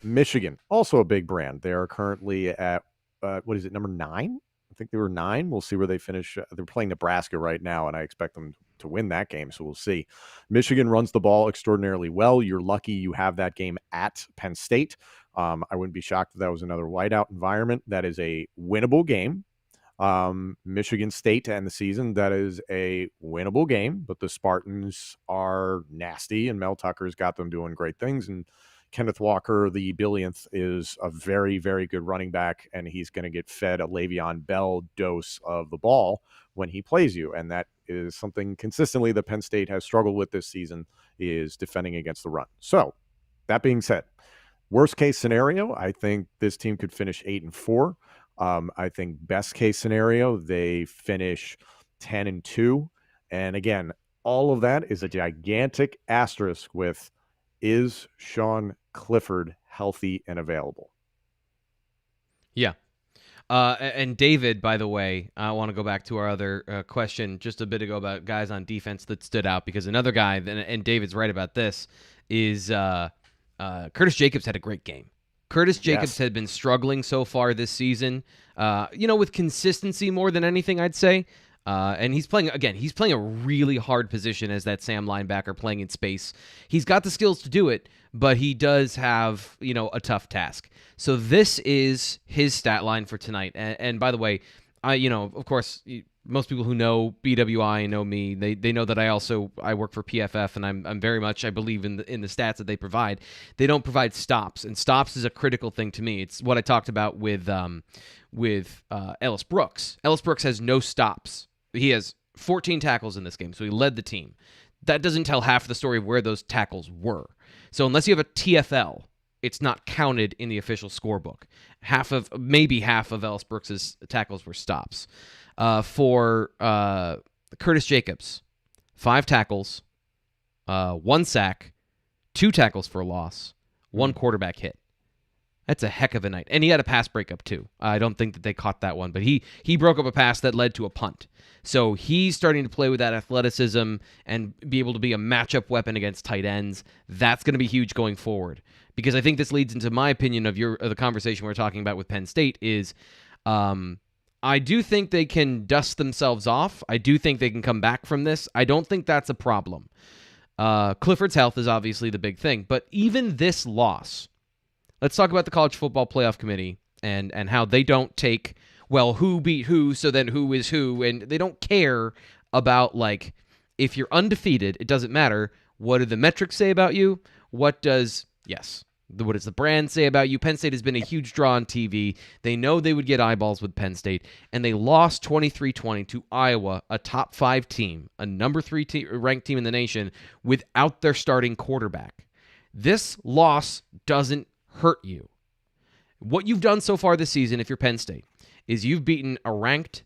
Michigan, also a big brand. They are currently at, what is it, number 9? I think they were 9. We'll see where they finish. They're playing Nebraska right now, and I expect them to win that game, so we'll see. Michigan runs the ball extraordinarily well. You're lucky you have that game at Penn State. I wouldn't be shocked if that was another whiteout environment. That is a winnable game. Michigan State to end the season, that is a winnable game, but the Spartans are nasty, and Mel Tucker's got them doing great things, and Kenneth Walker, the billionth, is a very, very good running back, and he's going to get fed a Le'Veon Bell dose of the ball when he plays you, and that is something consistently that Penn State has struggled with this season, is defending against the run. So, that being said, worst case scenario, I think this team could finish 8-4. I think best case scenario, they finish 10-2. And again, all of that is a gigantic asterisk with, is Sean Clifford healthy and available? Yeah. And David, by the way, I want to go back to our other question just a bit ago about guys on defense that stood out, because another guy, and David's right about this, is Curtis Jacobs had a great game. Curtis Jacobs had been struggling so far this season, with consistency more than anything, I'd say. And he's playing a really hard position as that Sam linebacker playing in space. He's got the skills to do it, but he does have, a tough task. So this is his stat line for tonight. And by the way, of course, most people who know BWI and know me, they know that I work for PFF, and I'm very much, I believe in the stats that they provide. They don't provide stops, and stops is a critical thing to me. It's what I talked about with Ellis Brooks. Ellis Brooks has no stops. He has 14 tackles in this game, so he led the team. That doesn't tell half the story of where those tackles were. So unless you have a TFL, it's not counted in the official scorebook. Maybe half of Ellis Brooks' tackles were stops. For Curtis Jacobs, 5 tackles, 1 sack, 2 tackles for a loss, 1 quarterback hit. That's a heck of a night. And he had a pass breakup too. I don't think that they caught that one, but he broke up a pass that led to a punt. So he's starting to play with that athleticism and be able to be a matchup weapon against tight ends. That's going to be huge going forward, because I think this leads into my opinion of the conversation we're talking about with Penn State is I do think they can dust themselves off. I do think they can come back from this. I don't think that's a problem. Clifford's health is obviously the big thing, but even this loss, let's talk about the College Football Playoff Committee and how they don't take, well, who beat who, so then who is who, and they don't care about, like, if you're undefeated, it doesn't matter. What do the metrics say about you? What does the brand say about you? Penn State has been a huge draw on TV. They know they would get eyeballs with Penn State, and they lost 23-20 to Iowa, a top 5 team, a number 3 ranked team in the nation, without their starting quarterback. This loss doesn't hurt you. What you've done so far this season, if you're Penn State, is you've beaten a ranked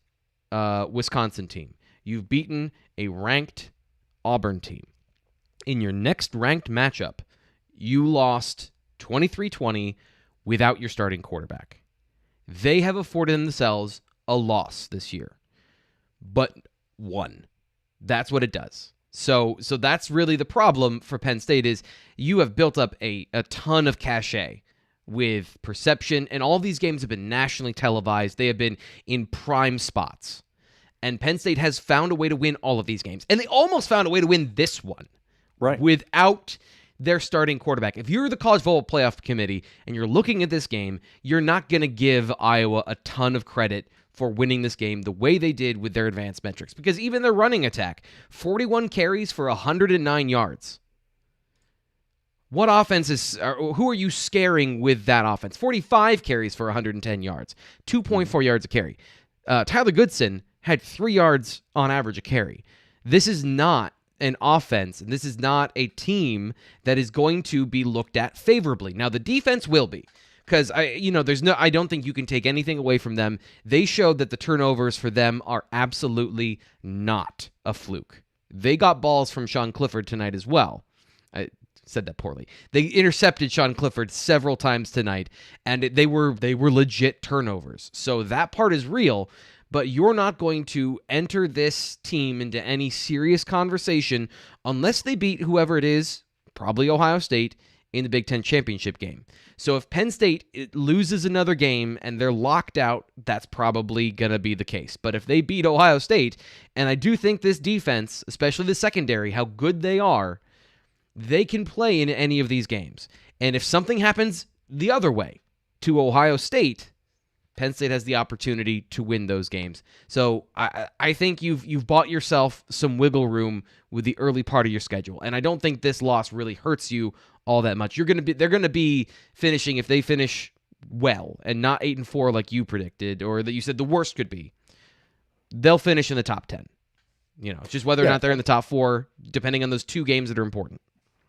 Wisconsin team. You've beaten a ranked Auburn team. In your next ranked matchup, you lost 23-20 without your starting quarterback. They have afforded themselves a loss this year, but one. That's what it does. So that's really the problem for Penn State, is you have built up a ton of cachet with perception, and all these games have been nationally televised. They have been in prime spots. And Penn State has found a way to win all of these games. And they almost found a way to win this one. Right. Without their starting quarterback. If you're the College Football Playoff Committee and you're looking at this game, you're not going to give Iowa a ton of credit for winning this game the way they did with their advanced metrics. Because even their running attack, 41 carries for 109 yards. What offense who are you scaring with that offense? 45 carries for 110 yards, 2.4 yards a carry. Tyler Goodson had 3 yards on average a carry. This is not an offense, and this is not a team that is going to be looked at favorably. Now, the defense will be, because I don't think you can take anything away from them. They showed that the turnovers for them are absolutely not a fluke. They got balls from Sean Clifford tonight as well. I said that poorly. They intercepted Sean Clifford several times tonight, and they were legit turnovers. So that part is real. but you're not going to enter this team into any serious conversation unless they beat whoever it is, probably Ohio State, in the Big Ten championship game. So if Penn State loses another game and they're locked out, that's probably going to be the case. But if they beat Ohio State, and I do think this defense, especially the secondary, how good they are, they can play in any of these games. And if something happens the other way to Ohio State, Penn State has the opportunity to win those games. So I think you've bought yourself some wiggle room with the early part of your schedule. And I don't think this loss really hurts you all that much. They're gonna be finishing, if they finish well and not 8-4 like you predicted, or that you said the worst could be, they'll finish in the top 10. It's just whether or not they're in the top 4, depending on those 2 games that are important.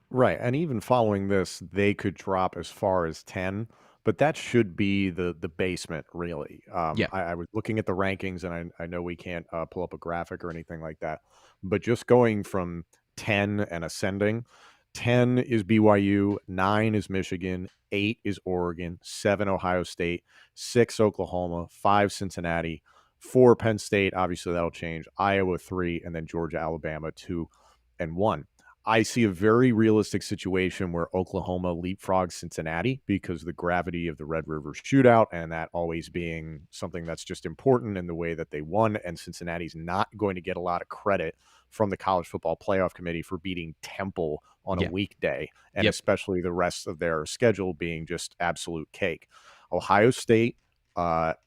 Right. And even following this, they could drop as far as 10, but that should be the basement, really. I was looking at the rankings, and I know we can't pull up a graphic or anything like that, but just going from 10 and ascending, 10 is BYU, 9 is Michigan, 8 is Oregon, 7 Ohio State, 6 Oklahoma, 5 Cincinnati, 4 Penn State. Obviously, that'll change. Iowa 3, and then Georgia, Alabama 2, and 1. I see a very realistic situation where Oklahoma leapfrogs Cincinnati because of the gravity of the Red River shootout, and that always being something that's just important in the way that they won. And Cincinnati's not going to get a lot of credit from the College Football Playoff Committee for beating Temple on a weekday, and especially the rest of their schedule being just absolute cake. Ohio State,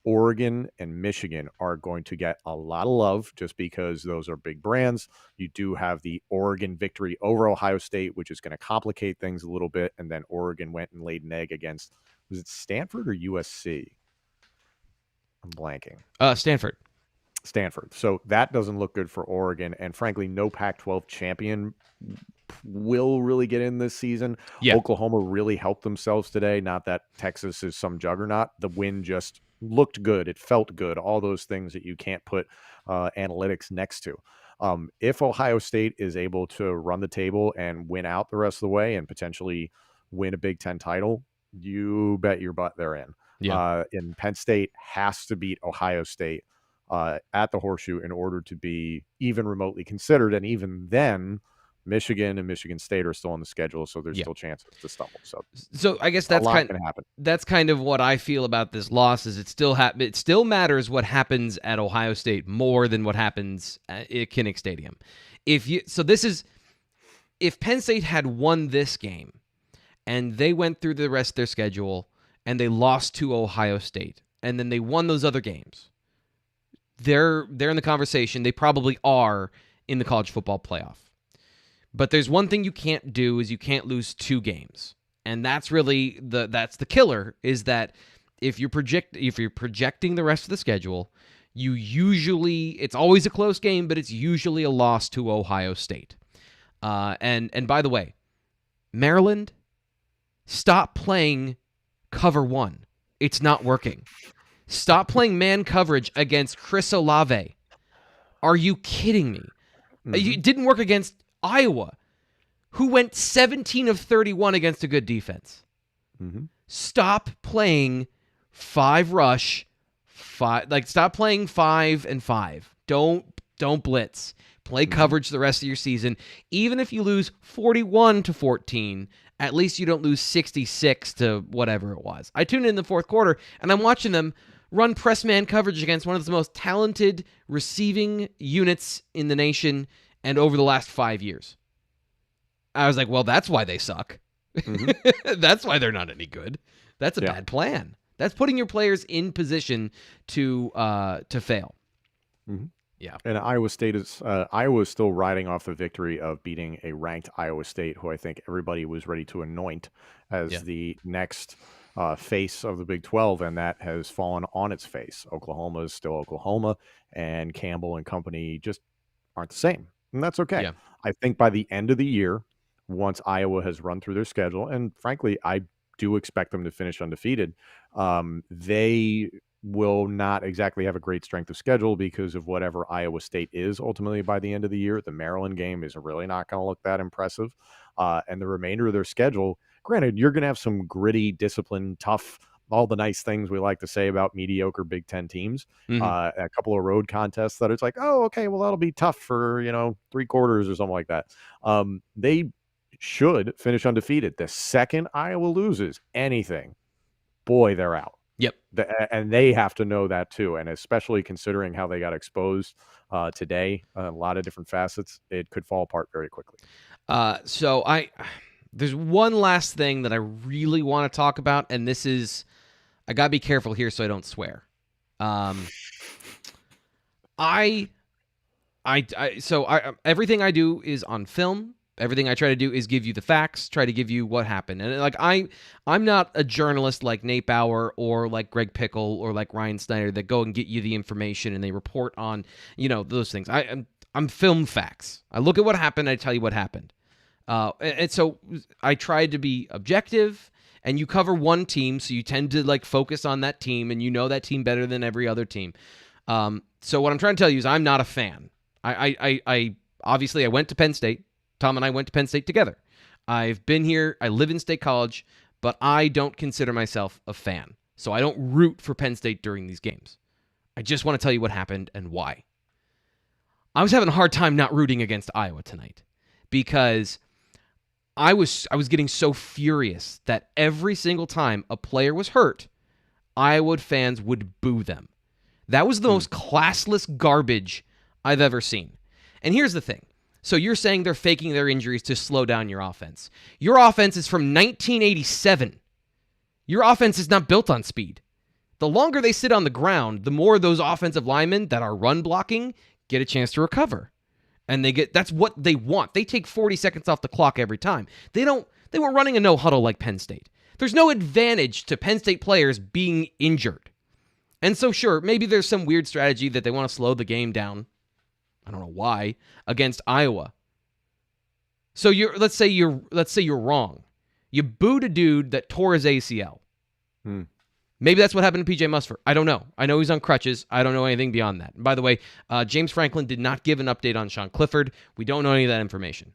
Oregon, and Michigan are going to get a lot of love just because those are big brands. You do have the Oregon victory over Ohio State, which is going to complicate things a little bit. And then Oregon went and laid an egg against, was it Stanford or USC? I'm blanking. Stanford. So that doesn't look good for Oregon. And frankly, no Pac-12 champion will really get in this season. Oklahoma really helped themselves today. Not that Texas is some juggernaut. The win just looked good. It felt good. All those things that you can't put analytics next to. If Ohio State is able to run the table and win out the rest of the way and potentially win a Big Ten title, you bet your butt they're in. And Penn State has to beat Ohio State at the Horseshoe in order to be even remotely considered. And even then, Michigan and Michigan State are still on the schedule, so there's still chances to stumble. So I guess that's kind of what I feel about this loss. Is it still matters what happens at Ohio State more than what happens at Kinnick Stadium. If Penn State had won this game and they went through the rest of their schedule and they lost to Ohio State and then they won those other games, they're in the conversation. They probably are in the college football playoff. But there's one thing you can't do is you can't lose 2 games. And that's really that's the killer, is that if you're projecting the rest of the schedule, it's always a close game, but it's usually a loss to Ohio State. And by the way, Maryland, stop playing cover 1. It's not working. Stop playing man coverage against Chris Olave. Are you kidding me? It didn't work against Iowa, who went 17 of 31 against a good defense. Stop playing 5 rush, 5. Stop playing 5 and 5. Don't blitz. Play coverage the rest of your season. Even if you lose 41-14, at least you don't lose 66 to whatever it was. I tuned in the fourth quarter, and I'm watching them run press man coverage against one of the most talented receiving units in the nation and over the last 5 years. I was like, well, that's why they suck. That's why they're not any good. That's a bad plan. That's putting your players in position to fail. Yeah. And Iowa is still riding off the victory of beating a ranked Iowa State, who I think everybody was ready to anoint as the next face of the Big 12, and that has fallen on its face. Oklahoma is still Oklahoma, and Campbell and company just aren't the same. And that's okay. Yeah. I think by the end of the year, once Iowa has run through their schedule, and frankly, I do expect them to finish undefeated, they will not exactly have a great strength of schedule because of whatever Iowa State is ultimately by the end of the year. The Maryland game is really not going to look that impressive. And the remainder of their schedule, granted, you're going to have some gritty, disciplined, tough all the nice things we like to say about mediocre Big Ten teams. Mm-hmm. A couple of road contests that it's like, oh, okay, well, that'll be tough for, 3/4 or something like that. They should finish undefeated. The second Iowa loses anything, boy, they're out. Yep. And they have to know that too. And especially considering how they got exposed today, a lot of different facets, it could fall apart very quickly. So there's one last thing that I really want to talk about, and this is, I gotta be careful here so I don't swear. Everything I do is on film. Everything I try to do is give you the facts, try to give you what happened. And like I'm not a journalist like Nate Bauer or like Greg Pickle or like Ryan Snyder that go and get you the information and they report on, those things. I'm film facts. I look at what happened, I tell you what happened. And so I tried to be objective, and you cover one team, so you tend to like focus on that team, and you know that team better than every other team. So what I'm trying to tell you is I'm not a fan. I obviously I went to Penn State. Tom and I went to Penn State together. I've been here. I live in State College, but I don't consider myself a fan. So I don't root for Penn State during these games. I just want to tell you what happened and why. I was having a hard time not rooting against Iowa tonight because I was getting so furious that every single time a player was hurt, Iowa fans would boo them. That was the most classless garbage I've ever seen. And here's the thing. So you're saying they're faking their injuries to slow down your offense. Your offense is from 1987. Your offense is not built on speed. The longer they sit on the ground, the more those offensive linemen that are run blocking get a chance to recover. And that's what they want. They take 40 seconds off the clock every time. They weren't running a no huddle like Penn State. There's no advantage to Penn State players being injured. And so sure, maybe there's some weird strategy that they want to slow the game down. I don't know why, against Iowa. So let's say you're wrong. You booed a dude that tore his ACL. Maybe that's what happened to PJ Musfer. I don't know. I know he's on crutches. I don't know anything beyond that. And by the way, James Franklin did not give an update on Sean Clifford. We don't know any of that information.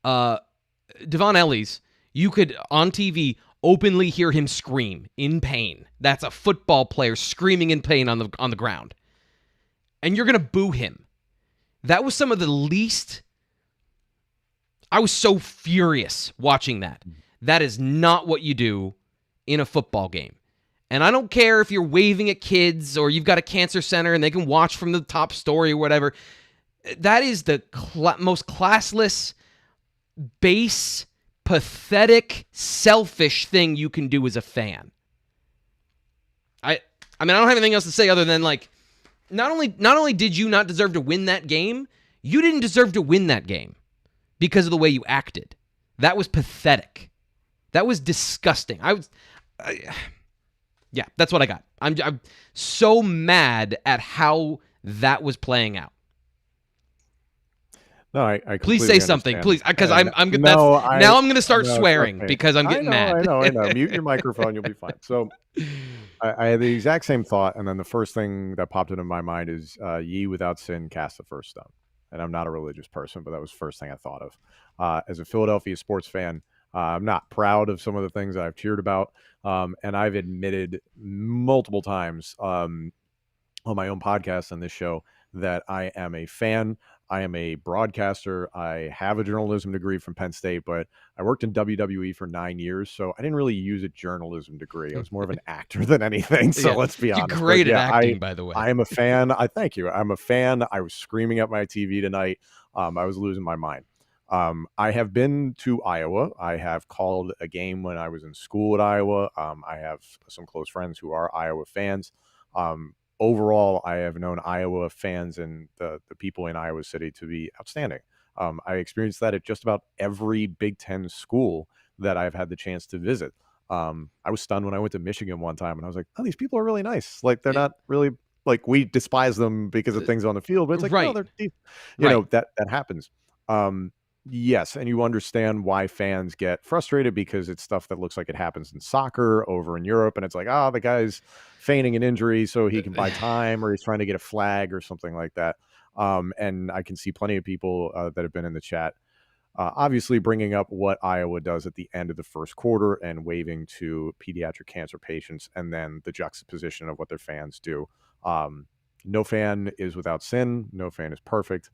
Devon Ellies, you could on TV openly hear him scream in pain. That's a football player screaming in pain on the ground. And you're going to boo him. That was some of the least... I was so furious watching that. That is not what you do in a football game. And I don't care if you're waving at kids or you've got a cancer center and they can watch from the top story or whatever. That is the most classless, base, pathetic, selfish thing you can do as a fan. I don't have anything else to say other than like, not only did you not deserve to win that game, you didn't deserve to win that game because of the way you acted. That was pathetic. That was disgusting. Yeah, that's what I got. I'm so mad at how that was playing out. No, I please say something, please, because now I'm going to start swearing because I'm getting mad. I know. Mute your microphone, you'll be fine. So I had the exact same thought, and then the first thing that popped into my mind is ye without sin cast the first stone. And I'm not a religious person, but that was the first thing I thought of. As a Philadelphia sports fan, I'm not proud of some of the things that I've cheered about, and I've admitted multiple times on my own podcast and this show that I am a fan. I am a broadcaster. I have a journalism degree from Penn State, but I worked in WWE for 9 years, so I didn't really use a journalism degree. I was more of an actor than anything, so let's be honest. You're great at acting, by the way. I am a fan. Thank you. I'm a fan. I was screaming at my TV tonight. I was losing my mind. I have been to Iowa. I have called a game when I was in school at Iowa. I have some close friends who are Iowa fans. Overall, I have known Iowa fans and the people in Iowa City to be outstanding. I experienced that at just about every Big Ten school that I've had the chance to visit. I was stunned when I went to Michigan one time, and I was like, oh, these people are really nice. Like, they're not really, like, we despise them because of things on the field, but it's like, right. No, they're deep. You know, that happens. Yes, and you understand why fans get frustrated because it's stuff that looks like it happens in soccer over in Europe, and it's like, the guy's feigning an injury so he can buy time, or he's trying to get a flag or something like that. And I can see plenty of people that have been in the chat Obviously, bringing up what Iowa does at the end of the first quarter and waving to pediatric cancer patients, and then the juxtaposition of what their fans do. No fan is without sin. No fan is perfect.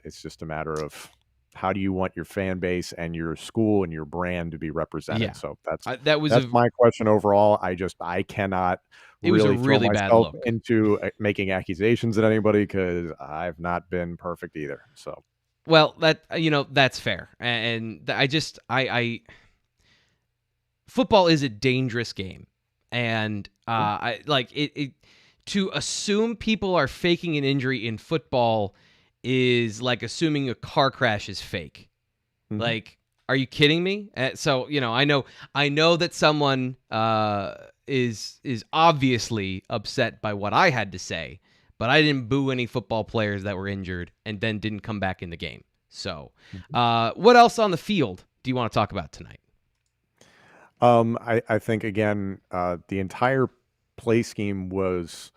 It's just a matter of how do you want your fan base and your school and your brand to be represented. Yeah. So That was that's my question overall. I cannot it was a really throw really bad myself look. into making accusations at anybody because I've not been perfect either. So Well, that's fair. And I football is a dangerous game. And I like it to assume people are faking an injury in football is like assuming a car crash is fake. Like, are you kidding me? So I know that someone is obviously upset by what I had to say, but I didn't boo any football players that were injured and then didn't come back in the game. So, what else on the field do you want to talk about tonight? I think again, the entire play scheme was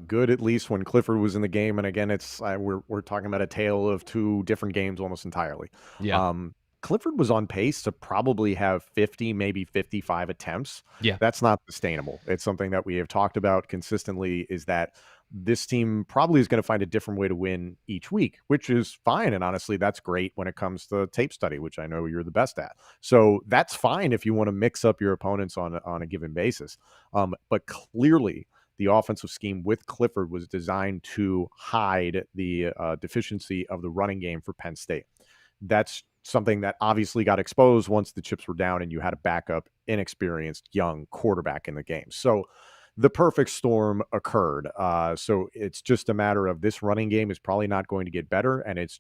good, at least when Clifford was in the game. And again, it's we're talking about a tale of two different games almost entirely. Yeah. Clifford was on pace to probably have 50, maybe 55 attempts. Yeah. That's not sustainable. It's something that we have talked about consistently, is that this team probably is going to find a different way to win each week, which is fine. And honestly, that's great when it comes to tape study, which I know you're the best at. So that's fine if you want to mix up your opponents on a given basis. But clearly, the offensive scheme with Clifford was designed to hide the deficiency of the running game for Penn State. That's something that obviously got exposed once the chips were down and you had a backup, inexperienced, young quarterback in the game. So the perfect storm occurred. So it's just a matter of this running game is probably not going to get better, and it's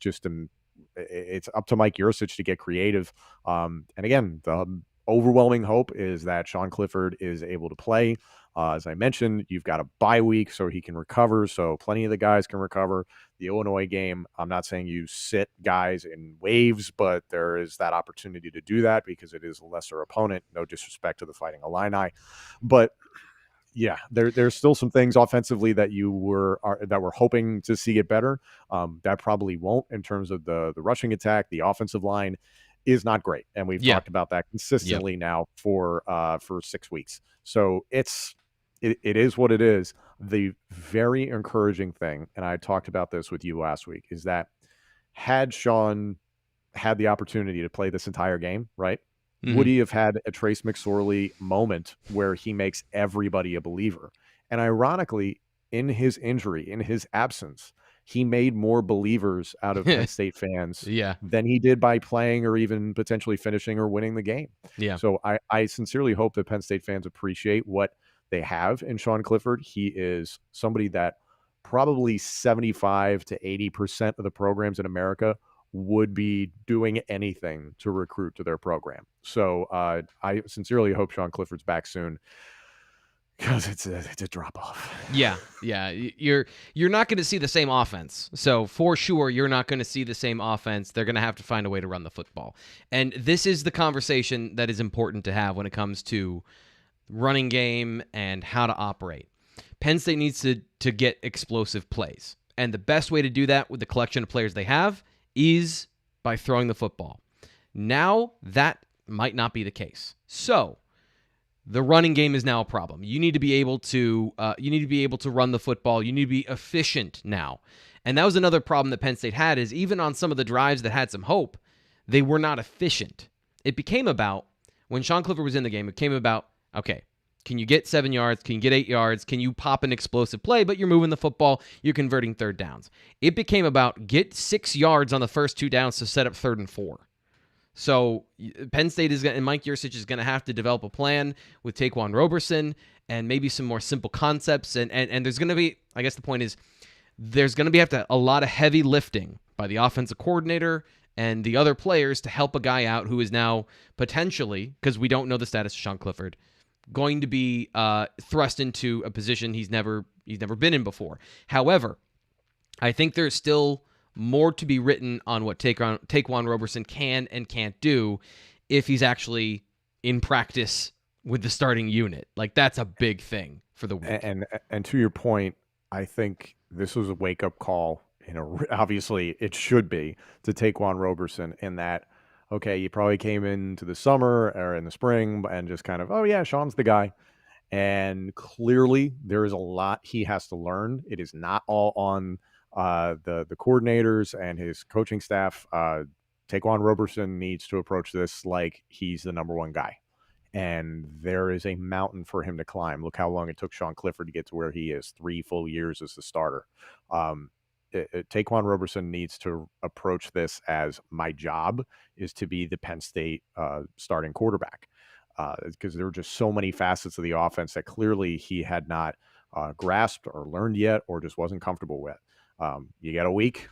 up to Mike Yurcich to get creative. And again, the overwhelming hope is that Sean Clifford is able to play. As I mentioned, you've got a bye week so he can recover. So plenty of the guys can recover. The Illinois game, I'm not saying you sit guys in waves, but there is that opportunity to do that because it is a lesser opponent. No disrespect to the Fighting Illini. But yeah, there's still some things offensively that that we're hoping to see get better. That probably won't in terms of the rushing attack. The offensive line is not great, and we've talked about that consistently now for 6 weeks. So it is what it is. The very encouraging thing, and I talked about this with you last week, is that had Sean had the opportunity to play this entire game, right? Would he have had a Trace McSorley moment where he makes everybody a believer? And ironically, in his injury, in his absence, he made more believers out of Penn State fans than he did by playing or even potentially finishing or winning the game. Yeah. So I sincerely hope that Penn State fans appreciate what they have in Sean Clifford. He is somebody that probably 75 to 80% of the programs in America would be doing anything to recruit to their program. So I sincerely hope Sean Clifford's back soon, because it's a drop off. Yeah. You're not going to see the same offense. So for sure, you're not going to see the same offense. They're going to have to find a way to run the football. And this is the conversation that is important to have when it comes to running game and how to operate. Penn State needs to get explosive plays. And the best way to do that with the collection of players they have is by throwing the football. Now, that might not be the case. So, the running game is now a problem. You need to be able to run the football. You need to be efficient now. And that was another problem that Penn State had, is even on some of the drives that had some hope, they were not efficient. It became about, when Sean Clifford was in the game, it came about, okay, can you get 7 yards? Can you get 8 yards? Can you pop an explosive play, but you're moving the football, you're converting third downs? It became about get 6 yards on the first 2 downs to set up 3rd and 4. So Penn State and Mike Yurcich is going to have to develop a plan with Taquan Roberson and maybe some more simple concepts. And there's going to be, I guess the point is, there's going to be a lot of heavy lifting by the offensive coordinator and the other players to help a guy out who is now potentially, because we don't know the status of Sean Clifford, going to be thrust into a position he's never been in before. However, I think there's still more to be written on what Taquan Roberson can and can't do if he's actually in practice with the starting unit. Like, that's a big thing for the week. And to your point, I think this was a wake-up call obviously it should be to Taquan Roberson in that, okay, you probably came into the summer or in the spring and just kind of, oh yeah, Sean's the guy. And clearly there is a lot he has to learn. It is not all on the coordinators and his coaching staff. Taquan Roberson needs to approach this like he's the number one guy. And there is a mountain for him to climb. Look how long it took Sean Clifford to get to where he is, 3 full years as the starter. Taquan Roberson needs to approach this as my job is to be the Penn State starting quarterback. Because there were just so many facets of the offense that clearly he had not grasped or learned yet, or just wasn't comfortable with. You got a week.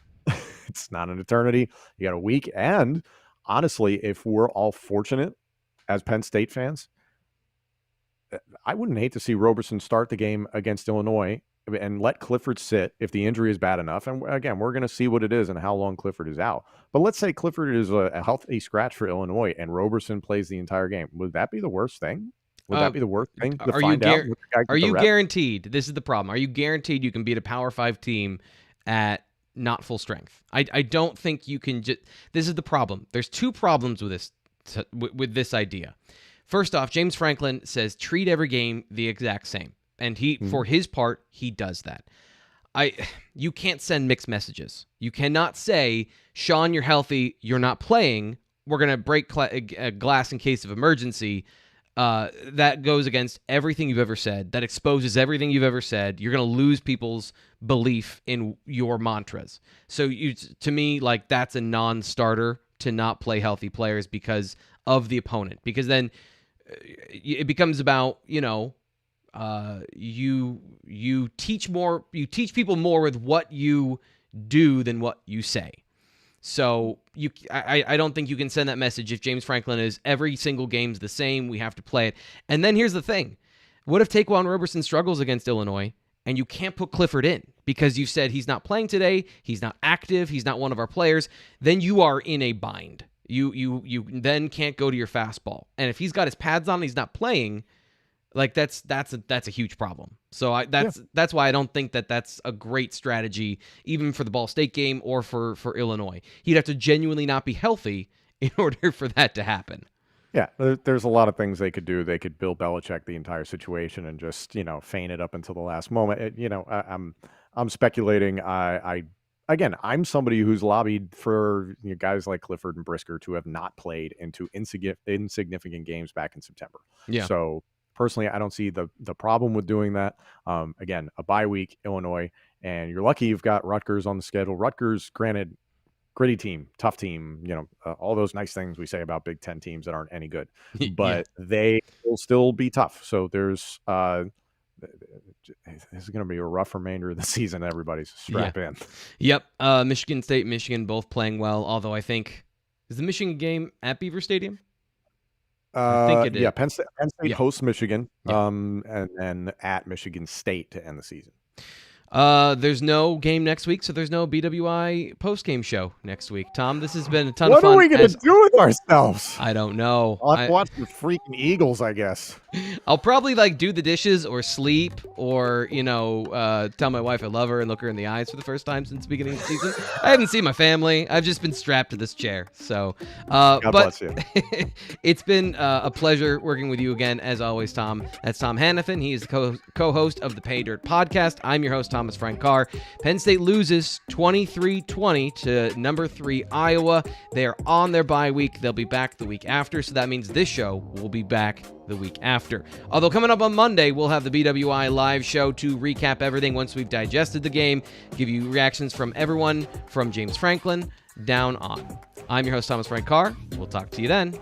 It's not an eternity. You got a week. And honestly, if we're all fortunate as Penn State fans, I wouldn't hate to see Roberson start the game against Illinois and let Clifford sit if the injury is bad enough. And again, we're going to see what it is and how long Clifford is out. But let's say Clifford is a healthy scratch for Illinois and Roberson plays the entire game. Would that be the worst thing? Would that be the worst thing to find out? Are you guaranteed? This is the problem. Are you guaranteed you can beat a Power 5 team at not full strength? I don't think you can just. This is the problem. There's 2 problems with this idea. First off, James Franklin says treat every game the exact same. And for his part, he does that. You can't send mixed messages. You cannot say, Sean, you're healthy, you're not playing, we're going to break glass in case of emergency. That goes against everything you've ever said. That exposes everything you've ever said. You're going to lose people's belief in your mantras. So to me, like, that's a non-starter to not play healthy players because of the opponent. Because then it becomes about, you teach people more with what you do than what you say. So I don't think you can send that message if James Franklin is every single game's the same, we have to play it. And then here's the thing. What if Taquan Roberson struggles against Illinois and you can't put Clifford in because you said he's not playing today, he's not active, he's not one of our players? Then you are in a bind. You then can't go to your fastball. And if he's got his pads on and he's not playing, like that's a huge problem. So that's why I don't think that's a great strategy, even for the Ball State game or for Illinois. He'd have to genuinely not be healthy in order for that to happen. Yeah, there's a lot of things they could do. They could Bill Belichick the entire situation and just feign it up until the last moment. I'm speculating. I'm somebody who's lobbied for guys like Clifford and Brisker to have not played into insignificant games back in September. Yeah. So personally, I don't see the problem with doing that. Again, a bye week, Illinois, and you're lucky you've got Rutgers on the schedule. Rutgers, granted, gritty team, tough team, all those nice things we say about Big Ten teams that aren't any good, but they will still be tough. So there's this is going to be a rough remainder of the season. Everybody's strap in. Yep. Michigan State, Michigan both playing well, although I think, is the Michigan game at Beaver Stadium? I think it is. Yeah, Penn State hosts Michigan, and then at Michigan State to end the season. There's no game next week, so there's no BWI post-game show next week. Tom, this has been a ton of fun. What are we going to do with ourselves? I don't know. I'll watch the freaking Eagles, I guess. I'll probably do the dishes or sleep or, tell my wife I love her and look her in the eyes for the first time since the beginning of the season. I haven't seen my family. I've just been strapped to this chair. So, God bless you. It's been a pleasure working with you again, as always, Tom. That's Tom Hannifan. He is the co-host of the Pay Dirt podcast. I'm your host, Thomas Frank Carr. Penn State loses 23-20 to number 3 Iowa. They are on their bye week. They'll be back the week after, so that means this show will be back the week after. Although coming up on Monday, we'll have the BWI live show to recap everything once we've digested the game, give you reactions from everyone from James Franklin down on. I'm your host, Thomas Frank Carr. We'll talk to you then.